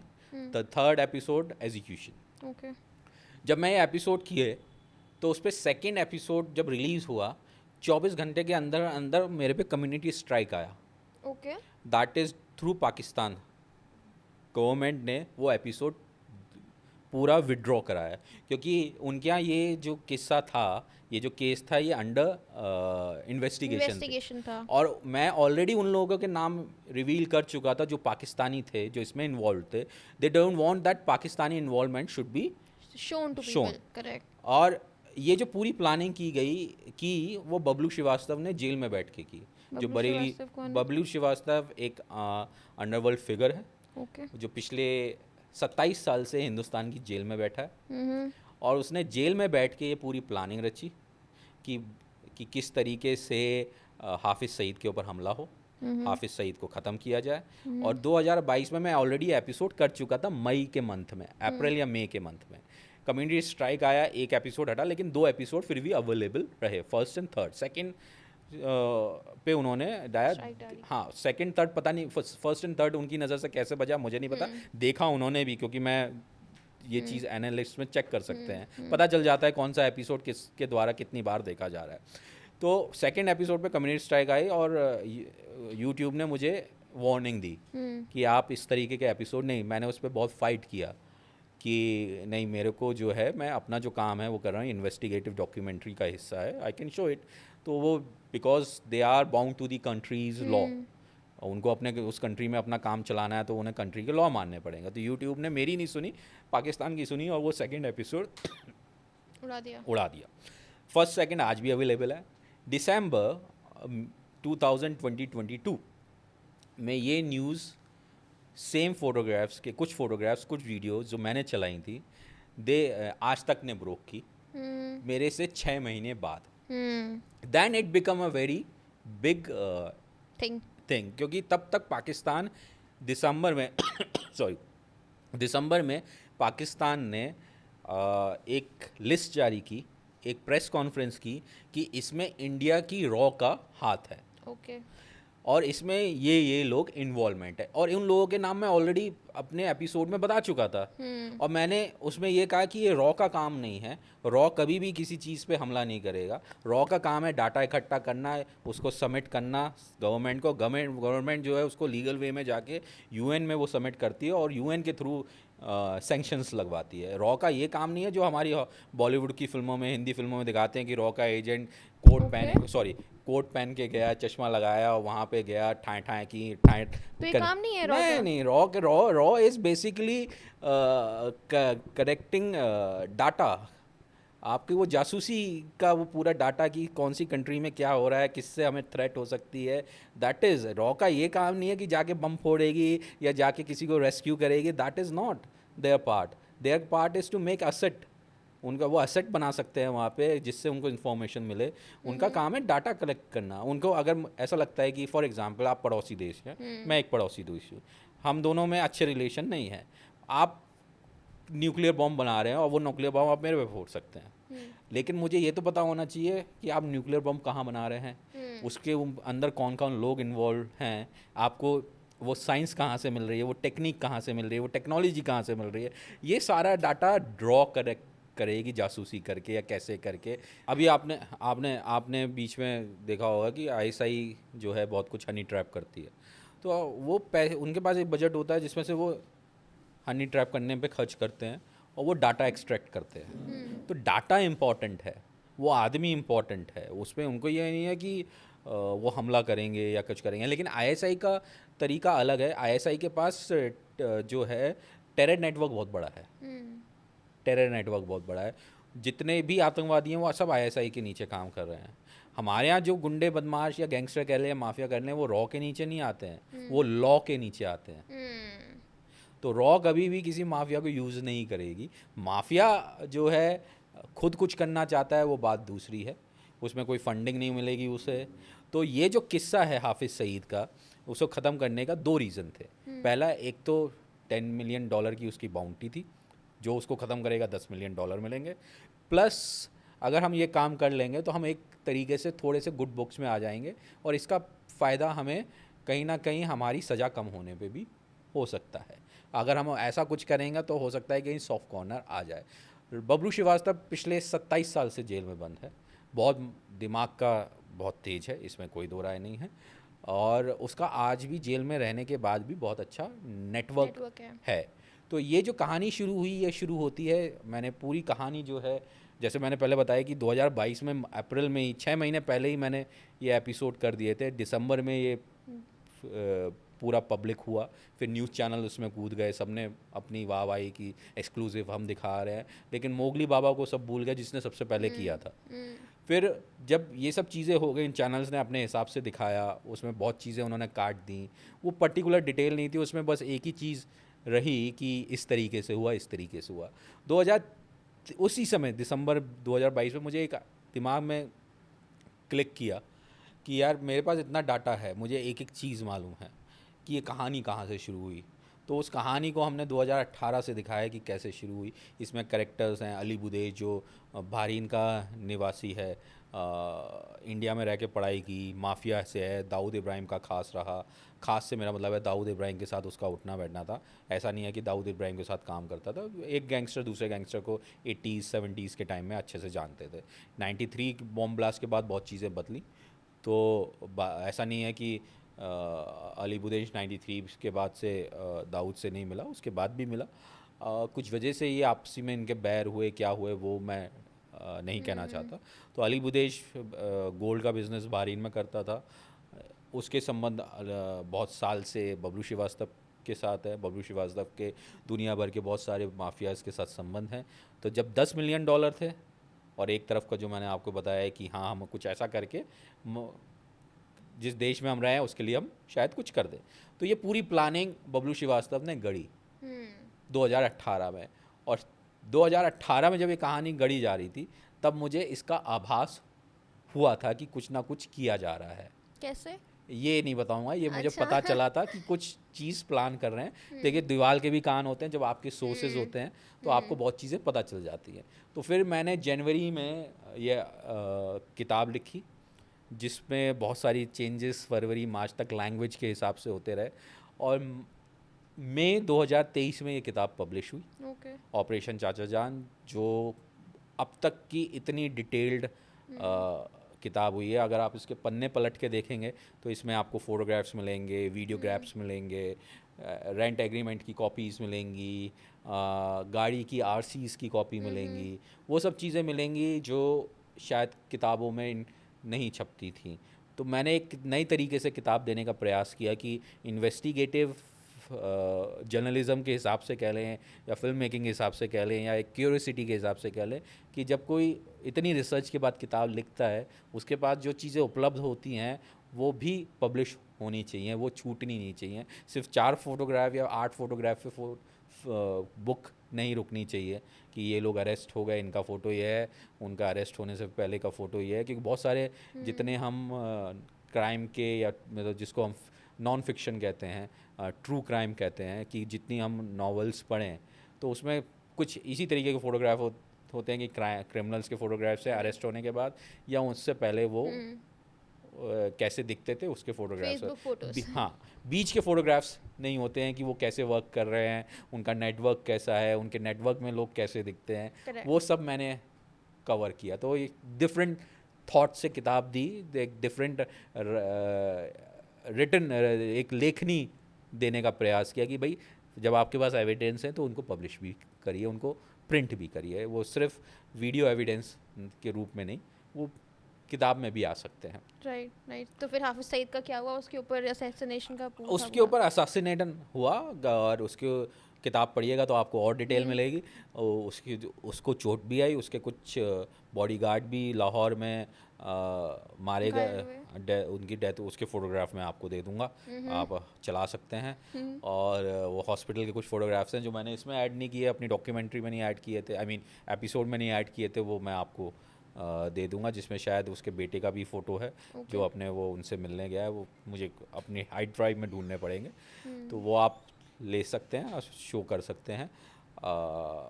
The third episode execution. Okay. जब मैं ये एपिसोड किए तो उस पर सेकेंड एपिसोड जब रिलीज़ हुआ, 24 घंटे के अंदर अंदर मेरे पे कम्युनिटी स्ट्राइक आया. Okay. That is through Pakistan. Government ने वो एपिसोड पूरा विड्रॉ कराया, क्योंकि उनके यहाँ ये जो किस्सा था, ये जो केस था, ये अंडर इन्वेस्टिगेशन था। और मैं ऑलरेडी उन लोगों के नाम रिवील कर चुका था जो पाकिस्तानी थे, जो इसमें इन्वॉल्व थे. They don't want that Pakistani involvement should be shown to Shown. People, correct. और ये जो पूरी प्लानिंग की गई कि वो बबलू श्रीवास्तव ने जेल में बैठ के की. जो बबलू बरेली श्रीवास्तव कौन है? बबलू श्रीवास्तव एक अंडरवर्ल्ड फिगर है ओके. जो पिछले 27 साल से हिंदुस्तान की जेल में बैठा है. हम्म. और उसने जेल में बैठ के ये पूरी प्लानिंग रची कि किस तरीके से हाफिज़ सईद के ऊपर हमला हो, हाफिज़ सईद को ख़त्म किया जाए. और 2022 में मैं ऑलरेडी एपिसोड कर चुका था, मई के मंथ में, अप्रैल या मई के मंथ में कम्युनिटी स्ट्राइक आया, एक एपिसोड हटा, लेकिन 2 एपिसोड फिर भी अवेलेबल रहे, फर्स्ट एंड थर्ड. सेकंड पे उन्होंने Strike डाया. डाली. हाँ, सेकंड थर्ड पता नहीं, फर्स्ट एंड थर्ड उनकी नज़र से कैसे बजा मुझे नहीं पता. देखा उन्होंने भी, क्योंकि मैं ये चीज़ एनालिस्ट में चेक कर सकते हैं, पता चल जाता है कौन सा एपिसोड किसके द्वारा कितनी बार देखा जा रहा है. तो सेकंड एपिसोड पे कम्युनिटी स्ट्राइक आई और यूट्यूब ने मुझे वार्निंग दी कि आप इस तरीके के एपिसोड नहीं. मैंने उस पर बहुत फाइट किया कि नहीं, मेरे को जो है, मैं अपना जो काम है वो कर रहा हूँ, इन्वेस्टिगेटिव डॉक्यूमेंट्री का हिस्सा है, आई कैन शो इट. तो वो because they are bound to the country's law, उनको अपने उस कंट्री में अपना काम चलाना है, तो उन्हें कंट्री के लॉ मानने पड़ेंगे. तो यूट्यूब ने मेरी नहीं सुनी, पाकिस्तान की सुनी, और वो सेकंड एपिसोड उड़ा दिया. फर्स्ट सेकंड आज भी अवेलेबल है. दिसंबर 2022 में ये न्यूज़, सेम फोटोग्राफ्स के कुछ वीडियोस जो मैंने चलाई थी, आज तक ने ब्रोक की मेरे से 6 महीने बाद. Then it become a very big thing, क्योंकि तब तक पाकिस्तान दिसंबर में पाकिस्तान ने एक लिस्ट जारी की, एक प्रेस कॉन्फ्रेंस की कि इसमें इंडिया की रॉ का हाथ है. ओके. और इसमें ये लोग इन्वॉल्वमेंट है, और उन लोगों के नाम मैं ऑलरेडी अपने एपिसोड में बता चुका था. और मैंने उसमें ये कहा कि ये रॉ का काम नहीं है, रॉ कभी भी किसी चीज़ पे हमला नहीं करेगा. रॉ का काम है डाटा इकट्ठा करना, उसको सबमिट करना गवर्नमेंट को. गवर्नमेंट जो है उसको लीगल वे में जाके यूएन में वो सबमिट करती है और यूएन के थ्रू सैंक्शंस लगवाती है. रॉ का ये काम नहीं है जो हमारी बॉलीवुड की फिल्मों में, हिंदी फिल्मों में दिखाते हैं कि रॉ का एजेंट कोट पहन के गया, चश्मा लगाया और वहाँ पे गया, ठाए की तो ये काम नहीं है रॉ का? नहीं, raw is basically correcting data. आपकी वो जासूसी का वो पूरा डाटा कि कौन सी कंट्री में क्या हो रहा है, किससे हमें थ्रेट हो सकती है, दैट इज़ रॉ का. ये काम नहीं है कि जाके बम फोड़ेगी या जाके किसी को रेस्क्यू करेगी. That is not their part is to make asset. उनका वो असेट बना सकते हैं वहाँ पे जिससे उनको इन्फॉर्मेशन मिले. उनका काम है डाटा कलेक्ट करना. उनको अगर ऐसा लगता है कि फॉर एग्जांपल आप पड़ोसी देश हैं, मैं एक पड़ोसी देश हूँ, हम दोनों में अच्छे रिलेशन नहीं है, आप न्यूक्लियर बॉम्ब बना रहे हैं और वो न्यूक्लियर बॉम्ब आप मेरे पे फोड़ सकते हैं, लेकिन मुझे ये तो पता होना चाहिए कि आप न्यूक्लियर बॉम्ब कहाँ बना रहे हैं, उसके अंदर कौन कौन लोग इन्वॉल्व हैं, आपको वो साइंस कहाँ से मिल रही है, वो टेक्निक कहाँ से मिल रही है, वो टेक्नोलॉजी कहाँ से मिल रही है. ये सारा डाटा ड्रॉ करेगी जासूसी करके या कैसे करके. अभी आपने बीच में देखा होगा कि आईएसआई जो है बहुत कुछ हनी ट्रैप करती है. तो वो पैसे, उनके पास एक बजट होता है जिसमें से वो हनी ट्रैप करने पे खर्च करते हैं और वो डाटा एक्सट्रैक्ट करते हैं. तो डाटा इम्पॉर्टेंट है, वो आदमी इम्पॉर्टेंट है, उसमें उनको ये नहीं है कि वो हमला करेंगे या कुछ करेंगे. लेकिन आईएसआई का तरीका अलग है. आईएसआई के पास जो है टेरर नेटवर्क बहुत बड़ा है. जितने भी आतंकवादी हैं वो सब आईएसआई के नीचे काम कर रहे हैं. हमारे यहाँ जो गुंडे बदमाश या गैंगस्टर कह लें या माफिया कर लें, वो रॉ के नीचे नहीं आते हैं, वो लॉ के नीचे आते हैं. तो रॉ कभी भी किसी माफिया को यूज़ नहीं करेगी. माफिया जो है खुद कुछ करना चाहता है, वो बात दूसरी है, उसमें कोई फंडिंग नहीं मिलेगी उसे. तो ये जो किस्सा है हाफिज़ सईद का, उसको ख़त्म करने का 2 रीज़न थे. पहला, एक तो $10 मिलियन की उसकी बाउंटी थी, जो उसको ख़त्म करेगा $10 मिलियन मिलेंगे. प्लस अगर हम ये काम कर लेंगे तो हम एक तरीके से थोड़े से गुड बुक्स में आ जाएंगे, और इसका फ़ायदा हमें कहीं ना कहीं हमारी सज़ा कम होने पे भी हो सकता है. अगर हम ऐसा कुछ करेंगे तो हो सकता है कहीं सॉफ्ट कॉर्नर आ जाए. बबलू श्रीवास्तव पिछले 27 साल से जेल में बंद है. बहुत दिमाग का बहुत तेज है, इसमें कोई दो राय नहीं है. और उसका आज भी जेल में रहने के बाद भी बहुत अच्छा नेटवर्क है. तो ये जो कहानी शुरू हुई, ये शुरू होती है, मैंने पूरी कहानी जो है, जैसे मैंने पहले बताया कि 2022 में अप्रैल में ही, 6 महीने पहले ही मैंने ये एपिसोड कर दिए थे। दिसंबर में ये पूरा पब्लिक हुआ, फिर न्यूज़ चैनल उसमें कूद गए, सबने अपनी वाहवाही की, एक्सक्लूसिव हम दिखा रहे हैं, लेकिन मोगली बाबा को सब भूल गए जिसने सबसे पहले किया था। फिर जब ये सब चीज़ें हो गई, इन चैनल्स ने अपने हिसाब से दिखाया, उसमें बहुत चीज़ें उन्होंने काट दी, वो पर्टिकुलर डिटेल नहीं थी उसमें, बस एक ही चीज़ रही कि इस तरीके से हुआ, इस तरीके से हुआ। 2000 उसी समय दिसंबर 2022 में मुझे एक दिमाग में क्लिक किया कि यार मेरे पास इतना डाटा है, मुझे एक एक चीज़ मालूम है कि ये कहानी कहाँ से शुरू हुई। तो उस कहानी को हमने 2018 से दिखाया कि कैसे शुरू हुई। इसमें कैरेक्टर्स हैं अली बुदेश जो बहरीन का निवासी है, इंडिया में रह के पढ़ाई की, माफिया से है, दाऊद इब्राहिम का खास रहा। खास से मेरा मतलब है दाऊद इब्राहिम के साथ उसका उठना बैठना था, ऐसा नहीं है कि दाऊद इब्राहिम के साथ काम करता था। एक गैंगस्टर दूसरे गैंगस्टर को 80s 70s के टाइम में अच्छे से जानते थे। 93 बॉम्ब ब्लास्ट के बाद बहुत चीज़ें बदली, तो ऐसा नहीं है कि अली बुदेश 93 के बाद से दाऊद से नहीं मिला, उसके बाद भी मिला। कुछ वजह से ये आपसी में इनके बैर हुए, क्या हुए वो मैं नहीं कहना चाहता। तो अली बुदेश गोल्ड का बिज़नेस बहरीन में करता था, उसके संबंध बहुत साल से बबलू श्रीवास्तव के साथ है। बबलू श्रीवास्तव के दुनिया भर के बहुत सारे माफियाज़ के साथ संबंध हैं। तो जब $10 मिलियन थे, और एक तरफ का जो मैंने आपको बताया है कि हाँ हम कुछ ऐसा करके जिस देश में हम रहे हैं उसके लिए हम शायद कुछ कर दें, तो ये पूरी प्लानिंग बबलू श्रीवास्तव ने गढ़ी 2018 में। और 2018 में जब ये कहानी गढ़ी जा रही थी, तब मुझे इसका आभास हुआ था कि कुछ ना कुछ किया जा रहा है। कैसे? ये नहीं बताऊंगा, ये मुझे अच्छा। पता चला था कि कुछ चीज़ प्लान कर रहे हैं। देखिए दीवार के भी कान होते हैं, जब आपके सोर्सेज होते हैं तो आपको बहुत चीज़ें पता चल जाती हैं। तो फिर मैंने जनवरी में ये किताब लिखी, जिसमें बहुत सारी चेंजेस फरवरी मार्च तक लैंग्वेज के हिसाब से होते रहे, और मई 2023 में ये किताब पब्लिश हुई। ओके। ऑपरेशन चाचा जान, जो अब तक की इतनी डिटेल्ड किताब हुई है। अगर आप इसके पन्ने पलट के देखेंगे तो इसमें आपको फ़ोटोग्राफ्स मिलेंगे, वीडियोग्राफ्स मिलेंगे, रेंट एग्रीमेंट की कॉपीज़ मिलेंगी, गाड़ी की आरसीज़ की कॉपी मिलेंगी, वो सब चीज़ें मिलेंगी जो शायद किताबों में नहीं छपती थी। तो मैंने एक नई तरीके से किताब देने का प्रयास किया कि इन्वेस्टिगेटिव जर्नलिज़म के हिसाब से कह लें, या फिल्म मेकिंग के हिसाब से कह लें, या एक क्यूरियोसिटी के हिसाब से कह लें, कि जब कोई इतनी रिसर्च के बाद किताब लिखता है, उसके पास जो चीज़ें उपलब्ध होती हैं वो भी पब्लिश होनी चाहिए, वो छूटनी नहीं चाहिए। सिर्फ 4 फोटोग्राफ या 8 फोटोग्राफ पे बुक नहीं रुकनी चाहिए कि ये लोग अरेस्ट हो गए, इनका फ़ोटो ये है, उनका अरेस्ट होने से पहले का फ़ोटो ये है। क्योंकि बहुत सारे जितने हम क्राइम के, या मतलब जिसको हम नॉन फिक्शन कहते हैं, ट्रू क्राइम कहते हैं, कि जितनी हम नॉवेल्स पढ़ें तो उसमें कुछ इसी तरीके के फ़ोटोग्राफ होते हैं कि क्रिमिनल्स के फ़ोटोग्राफ से अरेस्ट होने के बाद या उससे पहले वो कैसे दिखते थे उसके फ़ोटोग्राफ्स। हाँ, बीच के फ़ोटोग्राफ्स नहीं होते हैं कि वो कैसे वर्क कर रहे हैं, उनका नेटवर्क कैसा है, उनके नेटवर्क में लोग कैसे दिखते हैं, वो सब मैंने कवर किया। तो एक डिफरेंट थॉट से किताब दी, एक डिफरेंट रिटन एक लेखनी देने का प्रयास किया कि भाई जब आपके पास एविडेंस है तो उनको पब्लिश भी करिए, उनको प्रिंट भी करिए। वो सिर्फ वीडियो एविडेंस के रूप में नहीं, वो किताब में भी आ सकते हैं। राइट। तो फिर हाफिज सईद का क्या हुआ? उसके ऊपर असैसिनेशन का पूरा उसके ऊपर असैसिनेशन हुआ, और उसके किताब पढ़िएगा तो आपको और डिटेल मिलेगी। उसकी उसको चोट भी आई, उसके कुछ बॉडीगार्ड भी लाहौर में मारे गए, उनकी डेथ, उसके फ़ोटोग्राफ मैं आपको दे दूंगा, आप चला सकते हैं। और वो हॉस्पिटल के कुछ फ़ोटोग्राफ्स हैं जो मैंने इसमें ऐड नहीं किए, अपनी डॉक्यूमेंट्री में नहीं ऐड किए थे, आई मीन एपिसोड में नहीं ऐड किए थे, वो मैं आपको दे दूंगा, जिसमें शायद उसके बेटे का भी फ़ोटो है जो अपने वो उनसे मिलने गया है। वो मुझे अपनी हार्ड ड्राइव में ढूंढने पड़ेंगे, तो वो आप ले सकते हैं और शो कर सकते हैं,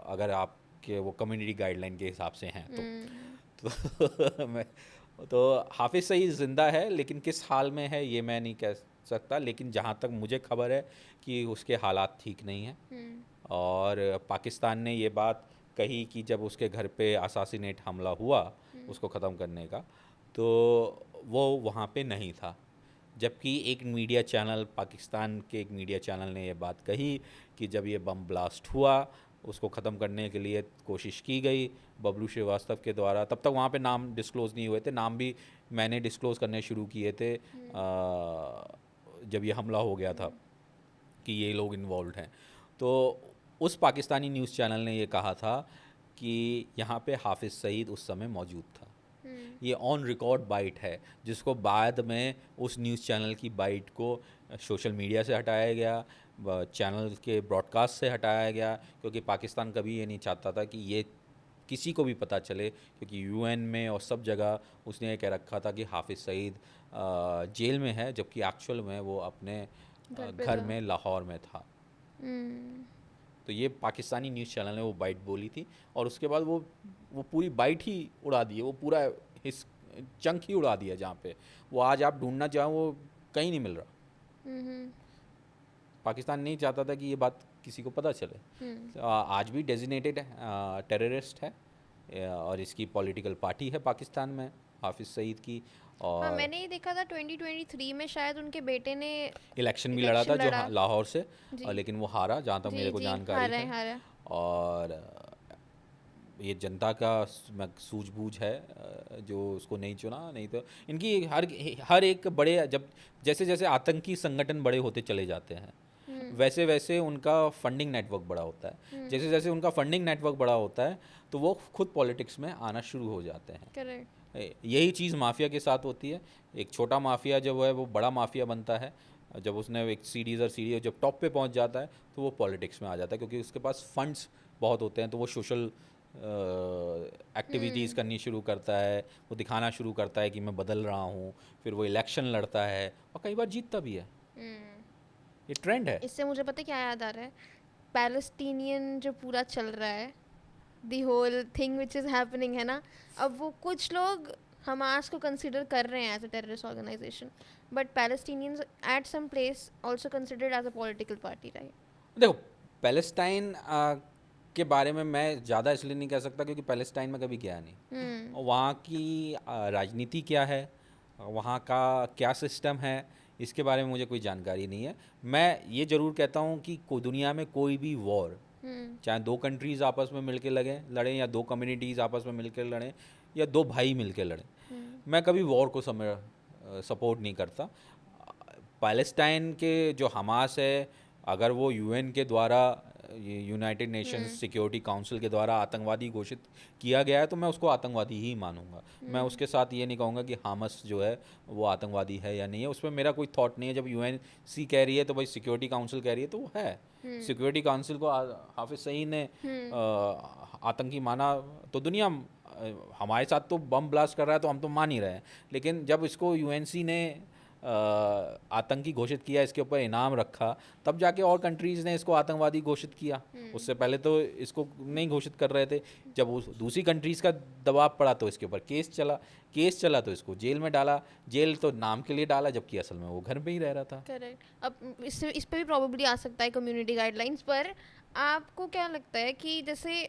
अगर आपके वो कम्युनिटी गाइडलाइन के हिसाब से हैं तो मैं तो हाफिज़ सईद ज़िंदा है, लेकिन किस हाल में है ये मैं नहीं कह सकता। लेकिन जहाँ तक मुझे खबर है कि उसके हालात ठीक नहीं हैं, और पाकिस्तान ने ये बात कही कि जब उसके घर पे असासिनेट हमला हुआ उसको ख़त्म करने का, तो वो वहाँ पे नहीं था। जबकि एक मीडिया चैनल, पाकिस्तान के एक मीडिया चैनल ने ये बात कही कि जब ये बम ब्लास्ट हुआ उसको ख़त्म करने के लिए कोशिश की गई बबलू श्रीवास्तव के द्वारा। तब तक वहाँ पे नाम डिस्क्लोज़ नहीं हुए थे, नाम भी मैंने डिस्क्लोज़ करने शुरू किए थे जब ये हमला हो गया था कि ये लोग इन्वॉल्व हैं। तो उस पाकिस्तानी न्यूज़ चैनल ने ये कहा था कि यहाँ पे हाफिज़ सईद उस समय मौजूद था। ये ऑन रिकॉर्ड बाइट है, जिसको बाद में उस न्यूज़ चैनल की बाइट को सोशल मीडिया से हटाया गया, चैनल के ब्रॉडकास्ट से हटाया गया, क्योंकि पाकिस्तान कभी ये नहीं चाहता था कि ये किसी को भी पता चले, क्योंकि यूएन में और सब जगह उसने ये कह रखा था कि हाफिज़ सईद जेल में है, जबकि एक्चुअल में वो अपने घर में लाहौर में था। तो ये पाकिस्तानी न्यूज़ चैनल ने वो बाइट बोली थी, और उसके बाद वो पूरी बाइट ही उड़ा दी है, वो पूरा हिस चंक ही उड़ा दिया, जहाँ पे वो आज आप ढूंढना चाहो वो कहीं नहीं मिल रहा। पाकिस्तान नहीं चाहता था कि ये बात किसी को पता चले। आज भी डेजिग्नेटेड टेररिस्ट है, और इसकी पॉलिटिकल पार्टी है पाकिस्तान में हाफिज़ सईद की। और हाँ, मैंने ये देखा था 2023 में शायद उनके बेटे ने इलेक्शन भी लड़ा था जो लाहौर से, जी। लेकिन वो हारा, जहाँ तक मेरे को जानकारी है। और ये जनता का सूझबूझ है जो उसको नहीं चुना। नहीं तो इनकी हर एक बड़े, जब जैसे जैसे आतंकी संगठन बड़े होते चले जाते हैं वैसे वैसे उनका फंडिंग नेटवर्क बड़ा होता है। जैसे जैसे उनका फंडिंग नेटवर्क बड़ा होता है तो वो खुद पॉलिटिक्स में आना शुरू हो जाते हैं। करेक्ट। यही चीज़ माफिया के साथ होती है। एक छोटा माफिया जब है वो बड़ा माफिया बनता है, जब उसने एक सीढ़ी जब टॉप पे पहुंच जाता है तो वो पॉलिटिक्स में आ जाता है, क्योंकि उसके पास फंड्स बहुत होते हैं। तो वो सोशल एक्टिविटीज़ करनी शुरू करता है, वो दिखाना शुरू करता है कि मैं बदल रहा हूँ, फिर वो इलेक्शन लड़ता है और कई बार जीतता भी है। ये ट्रेंड है। इससे मुझे पता क्या याद आ रहा है, पैलेस्टीनियन जो पूरा चल रहा है, the whole thing which is happening है ना, अब वो कुछ लोग हमास को कंसिडर कर रहे हैं as a terrorist organisation, but Palestinians at some place also considered as a political party, right? देखो, पैलेस्टाइन के बारे में मैं ज़्यादा इसलिए नहीं कह सकता क्योंकि पैलेस्टाइन में कभी गया नहीं। वहाँ की राजनीति क्या है, वहाँ का क्या सिस्टम है, इसके बारे में मुझे कोई जानकारी नहीं है। मैं ये ज़रूर कहता हूँ कि दुनिया में कोई भी वॉर, चाहे दो कंट्रीज़ आपस में मिलकर लड़ें या दो कम्युनिटीज़ आपस में मिलकर लड़ें या दो भाई मिलकर लड़ें, मैं कभी वॉर को सपोर्ट नहीं करता। पैलेस्टाइन के जो हमास है, अगर वो यूएन के द्वारा, यूनाइटेड नेशंस सिक्योरिटी काउंसिल के द्वारा आतंकवादी घोषित किया गया है तो मैं उसको आतंकवादी ही मानूंगा। मैं उसके साथ ये नहीं कहूँगा कि हामस जो है वो आतंकवादी है या नहीं है, उसमें मेरा कोई थॉट नहीं है। जब यूएनसी कह रही है तो भाई सिक्योरिटी काउंसिल कह रही है तो वो है। सिक्योरिटी काउंसिल को हाफिज़ सईद ने आतंकी माना तो दुनिया हमारे साथ तो बम ब्लास्ट कर रहा है तो हम तो मान ही रहे हैं, लेकिन जब इसको यूएनसी ने आतंकी घोषित किया, इसके ऊपर इनाम रखा, तब जाके और कंट्रीज़ ने इसको आतंकवादी घोषित किया। उससे पहले तो इसको नहीं घोषित कर रहे थे। जब दूसरी कंट्रीज़ का दबाव पड़ा तो इसके ऊपर केस चला तो इसको जेल में डाला। जेल तो नाम के लिए डाला, जबकि असल में वो घर में ही रह रहा था। करेक्ट। अब इस पे भी प्रॉब्लली आ सकता है कम्युनिटी गाइडलाइंस पर। आपको क्या लगता है कि जैसे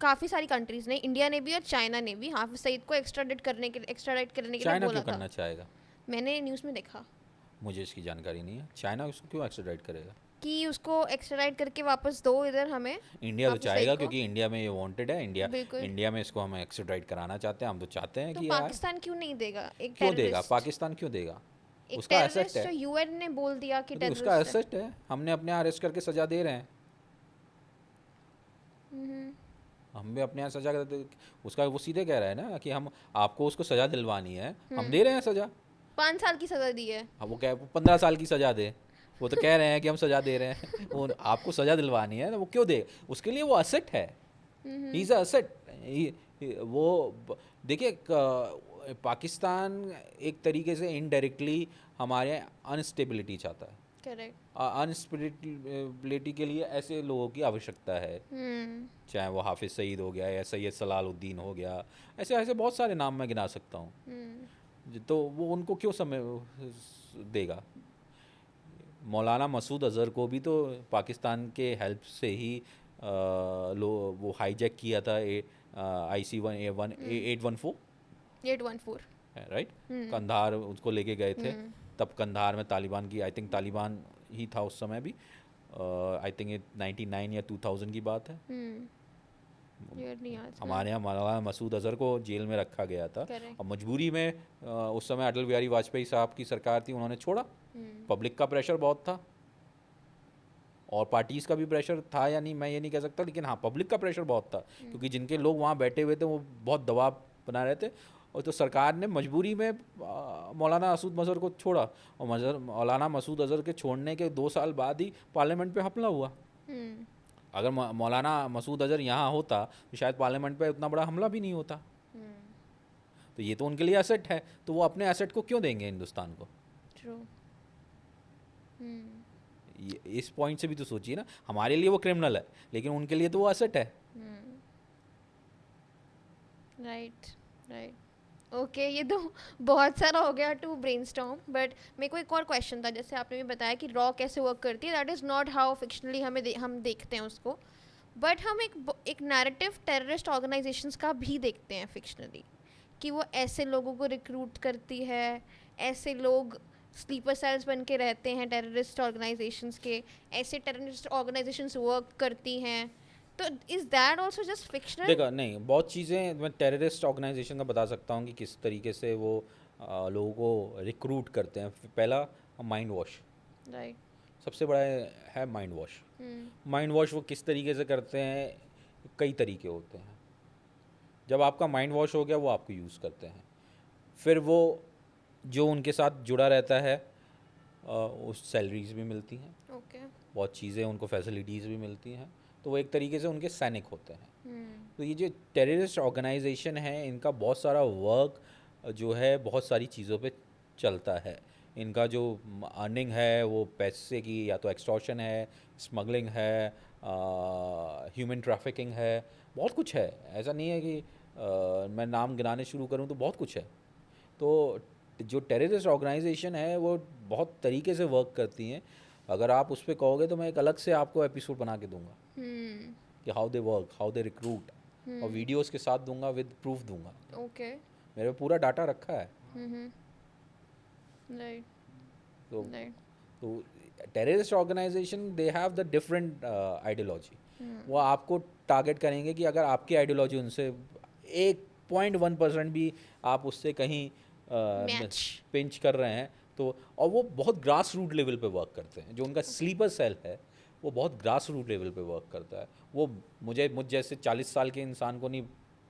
काफ़ी सारी कंट्रीज़ ने, इंडिया ने भी और चाइना ने भी हाफिज़ सईद को एक्स्ट्राडाइट करने के लिए चाइना बोला क्यों करना चाहेगा? मैंने न्यूज़ में देखा। मुझे इसकी जानकारी नहीं है। चाइना उसको क्यों एक्स्ट्राडाइट करेगा? कि उसको एक्स्ट्राडाइट करके वापस दो इधर हमें। इंडिया तो चाहेगा क्योंकि इंडिया में ये वांटेड है। इंडिया में इसको हम एक्स्ट्राडाइट कराना चाहते हैं। हम तो चाहते हैं तो कि पाकिस्तान क्यों नहीं देगा? एक क्यों देगा पाकिस्तान? क्यों देगा? उसका एसेट है। यूएन ने बोल दिया कि टेररिस्ट उसका एसेट है। हमने अपने यहाँ अरेस्ट करके सजा दे रहे हैं। हम भी अपने यहाँ सजा उसका वो सीधे कह रहा है ना कि हम आपको उसको सजा दिलवानी है, हम दे रहे हैं सजा। 5 साल की सजा दी है। अब वो कह 15 साल की सजा दे, वो तो कह रहे हैं कि हम सजा दे रहे हैं। वो आपको सजा दिलवानी है, वो क्यों दे? उसके लिए वो असेट है। He is a asset. वो देखिए, पाकिस्तान एक तरीके से इनडायरेक्टली हमारे अनस्टेबिलिटी चाहता है। करेक्ट। अनस्टेबिलिटी के लिए ऐसे लोगों की आवश्यकता है। चाहे वो हाफिज़ सईद हो गया या सैयद सलालुद्दीन हो गया, ऐसे ऐसे बहुत सारे नाम मैं गिना सकता हूँ। तो वो उनको क्यों समय देगा? मौलाना मसूद अज़हर को भी तो पाकिस्तान के हेल्प से ही वो हाईजैक किया था IC-814 814 राइट, कंधार उसको लेके गए थे। तब कंधार में तालिबान की, आई थिंक तालिबान ही था उस समय भी, आई थिंक ये 99 या 2000 की बात है। ये नहीं याद। हमारे यहाँ मौलाना मसूद अज़हर को जेल में रखा गया था Correct. और मजबूरी में उस समय अटल बिहारी वाजपेयी साहब की सरकार थी, उन्होंने छोड़ा। पब्लिक का प्रेशर बहुत था और पार्टीज़ का भी प्रेशर था या नहीं मैं ये नहीं कह सकता, लेकिन हाँ पब्लिक का प्रेशर बहुत था क्योंकि जिनके लोग वहाँ बैठे हुए थे वो बहुत दबाव बना रहे थे। और तो सरकार ने मजबूरी में मौलाना मसूद अज़हर को छोड़ा और मौलाना मसूद अज़हर के छोड़ने के 2 साल बाद ही पार्लियामेंट पे हमला हुआ। अगर मौलाना मसूद अज़हर यहाँ होता तो शायद पार्लियामेंट पे उतना बड़ा हमला भी नहीं होता। तो ये तो उनके लिए एसेट है, तो वो अपने एसेट को क्यों देंगे हिंदुस्तान को? True. इस पॉइंट से भी तो सोचिए ना, हमारे लिए वो क्रिमिनल है लेकिन उनके लिए तो वो एसेट है। राइट ओके, ये तो बहुत सारा हो गया टू ब्रेनस्टॉर्म, बट मेरे को एक और क्वेश्चन था। जैसे आपने भी बताया कि रॉ कैसे वर्क करती है, that is not how fictionally हम देखते हैं उसको, बट हम एक नैरेटिव टेररिस्ट ऑर्गेनाइजेशंस का भी देखते हैं फिक्शनली, कि वो ऐसे लोगों को रिक्रूट करती है, ऐसे लोग स्लीपर सेल्स बन के रहते हैं टेररिस्ट ऑर्गेनाइजेशंस के, ऐसे टेररिस्ट ऑर्गेनाइजेशंस वर्क करती हैं। तो is that also just fictional? देखो नहीं, बहुत चीज़ें मैं टेररिस्ट ऑर्गेनाइजेशन का बता सकता हूँ कि किस तरीके से वो लोगों को रिक्रूट करते हैं। पहला माइंड वॉश, राइट। सबसे बड़ा है माइंड वॉश। माइंड वॉश वो किस तरीके से करते हैं, कई तरीके होते हैं। जब आपका माइंड वॉश हो गया वो आपको यूज़ करते हैं, फिर वो जो उनके साथ जुड़ा रहता है उस सैलरीज भी मिलती हैं, ओके। बहुत चीज़ें उनको फैसिलिटीज़ भी मिलती हैं, तो वो एक तरीके से उनके सैनिक होते हैं। तो ये जो टेररिस्ट ऑर्गेनाइजेशन है इनका बहुत सारा वर्क जो है बहुत सारी चीज़ों पे चलता है। इनका जो अर्निंग है वो पैसे की, या तो एक्सटॉर्शन है, स्मगलिंग है, ह्यूमन ट्रैफिकिंग है, बहुत कुछ है। ऐसा नहीं है कि मैं नाम गिनाने शुरू करूं तो बहुत कुछ है। तो जो टेररिस्ट ऑर्गेनाइजेशन है वो बहुत तरीके से वर्क करती हैं। अगर आप उस पर कहोगे तो मैं एक अलग से आपको एपिसोड बना के दूंगा कि how they work, how they recruit, और वीडियोस के साथ दूंगा, विद प्रूफ दूंगा। ओके। मेरे पे पूरा डाटा रखा है। राइट। तो terrorist organisation they have the different ideology. वो आपको टारगेट करेंगे कि अगर आपकी आइडियोलॉजी उनसे 1.1% भी आप उससे कहीं पिंच कर रहे हैं तो, और वो बहुत ग्रास रूट लेवल पे वर्क करते हैं। जो उनका स्लीपर सेल है वो बहुत ग्रास रूट लेवल पे वर्क करता है। वो मुझ जैसे 40 साल के इंसान को नहीं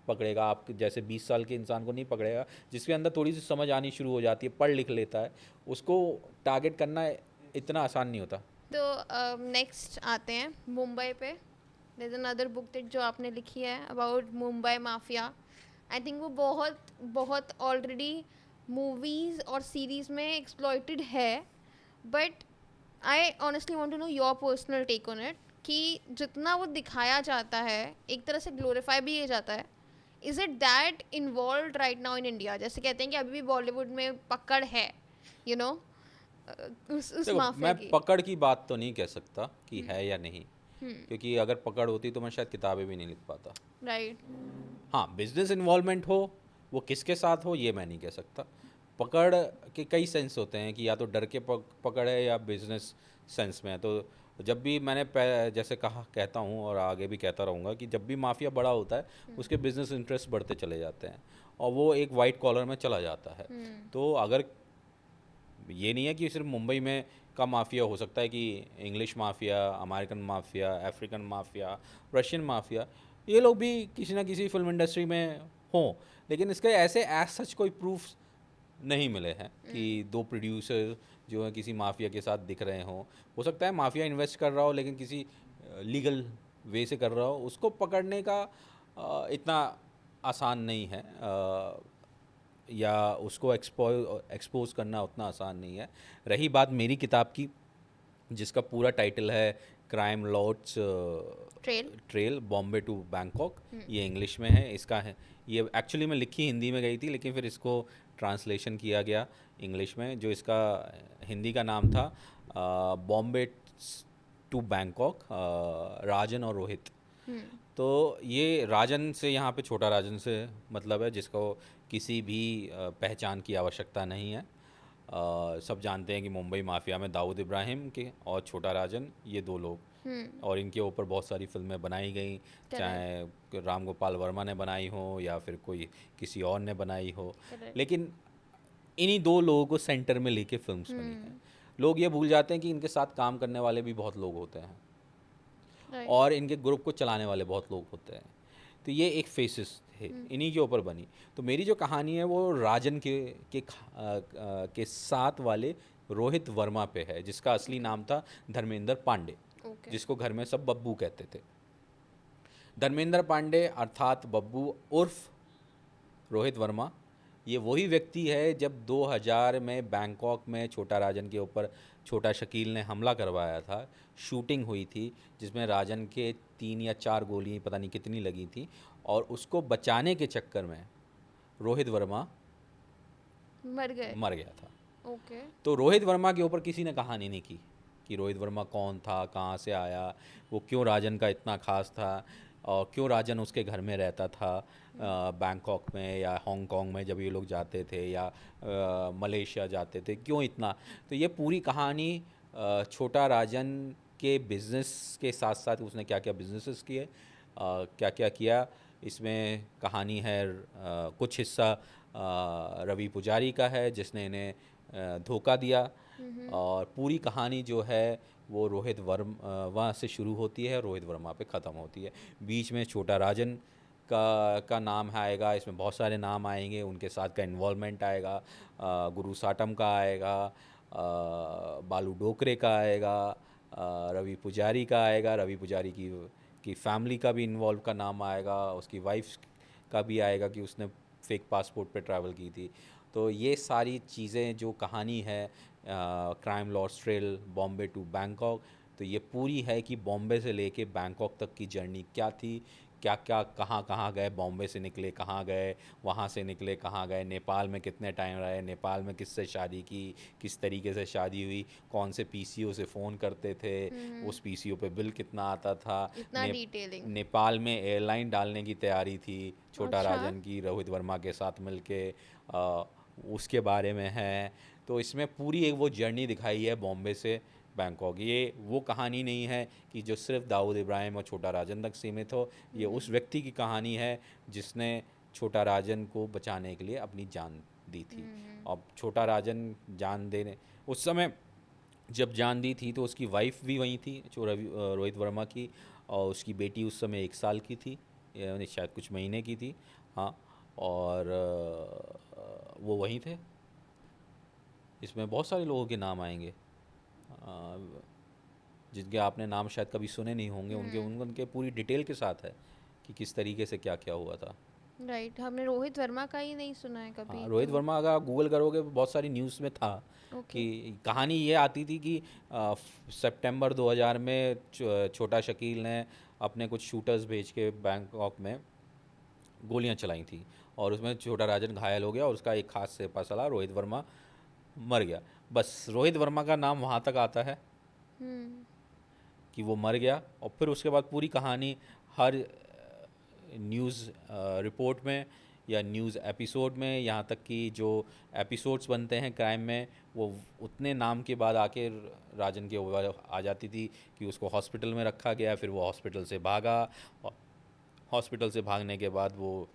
पकड़ेगा, आप जैसे 20 साल के इंसान को नहीं पकड़ेगा। जिसके अंदर थोड़ी सी समझ आनी शुरू हो जाती है, पढ़ लिख लेता है, उसको टारगेट करना इतना आसान नहीं होता। तो नेक्स्ट आते हैं मुंबई पे। There is another book that जो आपने लिखी है about Mumbai mafia. I think वो बहुत ऑलरेडी मूवीज़ और सीरीज़ में एक्सप्लॉइटेड है, but I honestly want to know your personal take on it, कि जितना वो दिखाया जाता है, एक तरह से ग्लोरीफाई भी किया जाता है, is it that involve right now in India? जैसे कहते हैं कि अभी भी बॉलीवुड में पकड़ है, यू नो, उस माफिया मैं की। पकड़ की बात तो नहीं कह सकता कि है या नहीं, क्योंकि अगर पकड़ होती तो मैं शायद किताबें भी नहीं लिख पाता। राइट। हाँ, बिजनेस इन्वॉल्वमेंट हो, वो किसके साथ हो ये मैं नहीं कह सकता। पकड़ के कई सेंस होते हैं कि या तो डर के पकड़ है या बिजनेस सेंस में है। तो जब भी मैंने जैसे कहता हूँ और आगे भी कहता रहूँगा कि जब भी माफिया बड़ा होता है उसके बिजनेस इंटरेस्ट बढ़ते चले जाते हैं और वो एक वाइट कॉलर में चला जाता है। तो अगर ये नहीं है कि सिर्फ मुंबई में का माफिया हो सकता है, कि English mafia, American mafia, African mafia, Russian mafia, ये लोग भी किसी ना किसी फिल्म इंडस्ट्री में हों, लेकिन इसके ऐसे एज सच कोई प्रूफ नहीं मिले हैं कि 2 प्रोड्यूसर जो है किसी माफिया के साथ दिख रहे हों। हो सकता है माफिया इन्वेस्ट कर रहा हो लेकिन किसी लीगल वे से कर रहा हो, उसको पकड़ने का इतना आसान नहीं है, या उसको एक्सपोज करना उतना आसान नहीं है। रही बात मेरी किताब की, जिसका पूरा टाइटल है crime lords trail Bombay to Bangkok, ये इंग्लिश में है। इसका है, ये एक्चुअली में लिखी हिंदी में गई थी लेकिन फिर इसको ट्रांसलेशन किया गया इंग्लिश में। जो इसका हिंदी का नाम था बॉम्बे टू बैंकॉक, राजन और रोहित। तो ये राजन से यहाँ पे छोटा राजन से मतलब है, जिसको किसी भी पहचान की आवश्यकता नहीं है। सब जानते हैं कि मुंबई माफिया में दाऊद इब्राहिम के और छोटा राजन, ये दो लोग, और इनके ऊपर बहुत सारी फिल्में बनाई गई, चाहे राम गोपाल वर्मा ने बनाई हो या फिर कोई किसी और ने बनाई हो, लेकिन इन्हीं दो लोगों को सेंटर में लेके फिल्म्स बनी हैं। लोग ये भूल जाते हैं कि इनके साथ काम करने वाले भी बहुत लोग होते हैं और इनके ग्रुप को चलाने वाले बहुत लोग होते हैं। तो ये एक फेसेस थे, इन्हीं के ऊपर बनी। तो मेरी जो कहानी है वो राजन के साथ वाले रोहित वर्मा पे है, जिसका असली नाम था धर्मेंद्र पांडे, जिसको घर में सब बब्बू कहते थे। धर्मेंद्र पांडे अर्थात बब्बू उर्फ रोहित वर्मा, ये वही व्यक्ति है जब 2000 में बैंकॉक में छोटा राजन के ऊपर छोटा शकील ने हमला करवाया था, शूटिंग हुई थी जिसमें राजन के 3 या 4 गोली पता नहीं कितनी लगी थी, और उसको बचाने के चक्कर में रोहित वर्मा मर गया था। तो रोहित वर्मा के ऊपर किसी ने कहानी नहीं की कि रोहित वर्मा कौन था, कहाँ से आया, वो क्यों राजन का इतना खास था, और क्यों राजन उसके घर में रहता था बैंकॉक में या हांगकांग में जब ये लोग जाते थे, या मलेशिया जाते थे, क्यों इतना। तो ये पूरी कहानी छोटा राजन के बिज़नेस के साथ साथ उसने क्या क्या बिजनेसेस किए, क्या क्या किया, इसमें कहानी है। कुछ हिस्सा रवि पुजारी का है जिसने इन्हें धोखा दिया, और पूरी कहानी जो है वो रोहित वर्मा से शुरू होती है, रोहित वर्मा पे ख़त्म होती है। बीच में छोटा राजन का नाम आएगा, इसमें बहुत सारे नाम आएंगे, उनके साथ का इन्वॉल्वमेंट आएगा, गुरु साटम का आएगा, बालू डोकरे का आएगा, रवि पुजारी का आएगा, रवि पुजारी की फैमिली का भी इन्वॉल्व का नाम आएगा, उसकी वाइफ का भी आएगा कि उसने फेक पासपोर्ट पे ट्रैवल की थी। तो ये सारी चीज़ें जो कहानी है crime lost trail Bombay to Bangkok, तो ये पूरी है कि बॉम्बे से लेके बैंकॉक तक की जर्नी क्या थी, क्या क्या कहाँ गए, बॉम्बे से निकले कहाँ गए, वहाँ से निकले कहाँ गए, नेपाल में कितने टाइम रहे, नेपाल में किससे शादी की, किस तरीके से शादी हुई, कौन से पीसीओ से फ़ोन करते थे, उस पीसीओ पे बिल कितना आता था, नेपाल में एयरलाइन डालने की तैयारी थी छोटा राजन की रोहित वर्मा के साथ मिलके, उसके बारे में है। तो इसमें पूरी एक वो जर्नी दिखाई है बॉम्बे से बैंकॉक। ये वो कहानी नहीं है कि जो सिर्फ दाऊद इब्राहिम और छोटा राजन तक सीमित हो, ये उस व्यक्ति की कहानी है जिसने छोटा राजन को बचाने के लिए अपनी जान दी थी। अब छोटा राजन जान देने उस समय जब जान दी थी तो उसकी वाइफ भी वहीं थी, रोहित वर्मा की, और उसकी बेटी उस समय 1 साल की थी, यानी शायद कुछ महीने की थी, हाँ, और वो वहीं थे। इसमें बहुत सारे लोगों के नाम आएंगे जिनके आपने नाम शायद कभी सुने नहीं होंगे, उनके पूरी डिटेल के साथ है कि किस तरीके से क्या क्या हुआ था। राइट, हमने रोहित वर्मा का ही नहीं सुना है कभी। हाँ, रोहित वर्मा अगर आप गूगल करोगे बहुत सारी न्यूज़ में था कि कहानी ये आती थी कि सितंबर 2000 में छोटा शकील ने अपने कुछ शूटर्स भेज के बैंकॉक में गोलियां चलाई थी, और उसमें छोटा राजन घायल हो गया और उसका एक खास सिपा सलार रोहित वर्मा मर गया। बस रोहित वर्मा का नाम वहाँ तक आता है कि वो मर गया, और फिर उसके बाद पूरी कहानी हर न्यूज़ रिपोर्ट में या न्यूज़ एपिसोड में, यहाँ तक कि जो एपिसोड्स बनते हैं क्राइम में, वो उतने नाम के बाद आके राजन के ऊपर आ जाती थी कि उसको हॉस्पिटल में रखा गया, फिर वो हॉस्पिटल से भागा, हॉस्पिटल से भागने के बाद वो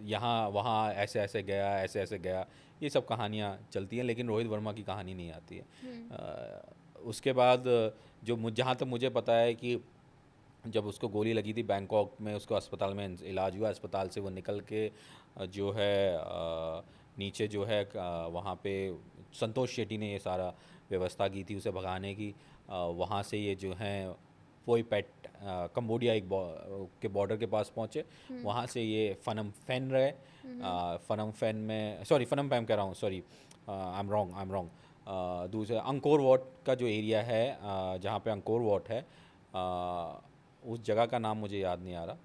यहाँ वहाँ ऐसे ऐसे गया, ये सब कहानियाँ चलती हैं, लेकिन रोहित वर्मा की कहानी नहीं आती है। उसके बाद जो जहाँ तक मुझे पता है कि जब उसको गोली लगी थी बैंकॉक में, उसको अस्पताल में इलाज हुआ, अस्पताल से वो निकल के जो है नीचे जो है वहाँ पे संतोष शेट्टी ने ये सारा व्यवस्था की थी उसे भगाने की। वहाँ से ये जो हैं पोई पैट कंबोडिया के बॉर्डर के पास पहुँचे, वहाँ से ये फनम फैन रहे, फनम फैन में फनम पैम कह रहा हूँ, सॉरी आई एम रॉन्ग, दूसरे अंकोर वाट का जो एरिया है जहाँ पे अंकोर वाट है, उस जगह का नाम मुझे याद नहीं आ रहा,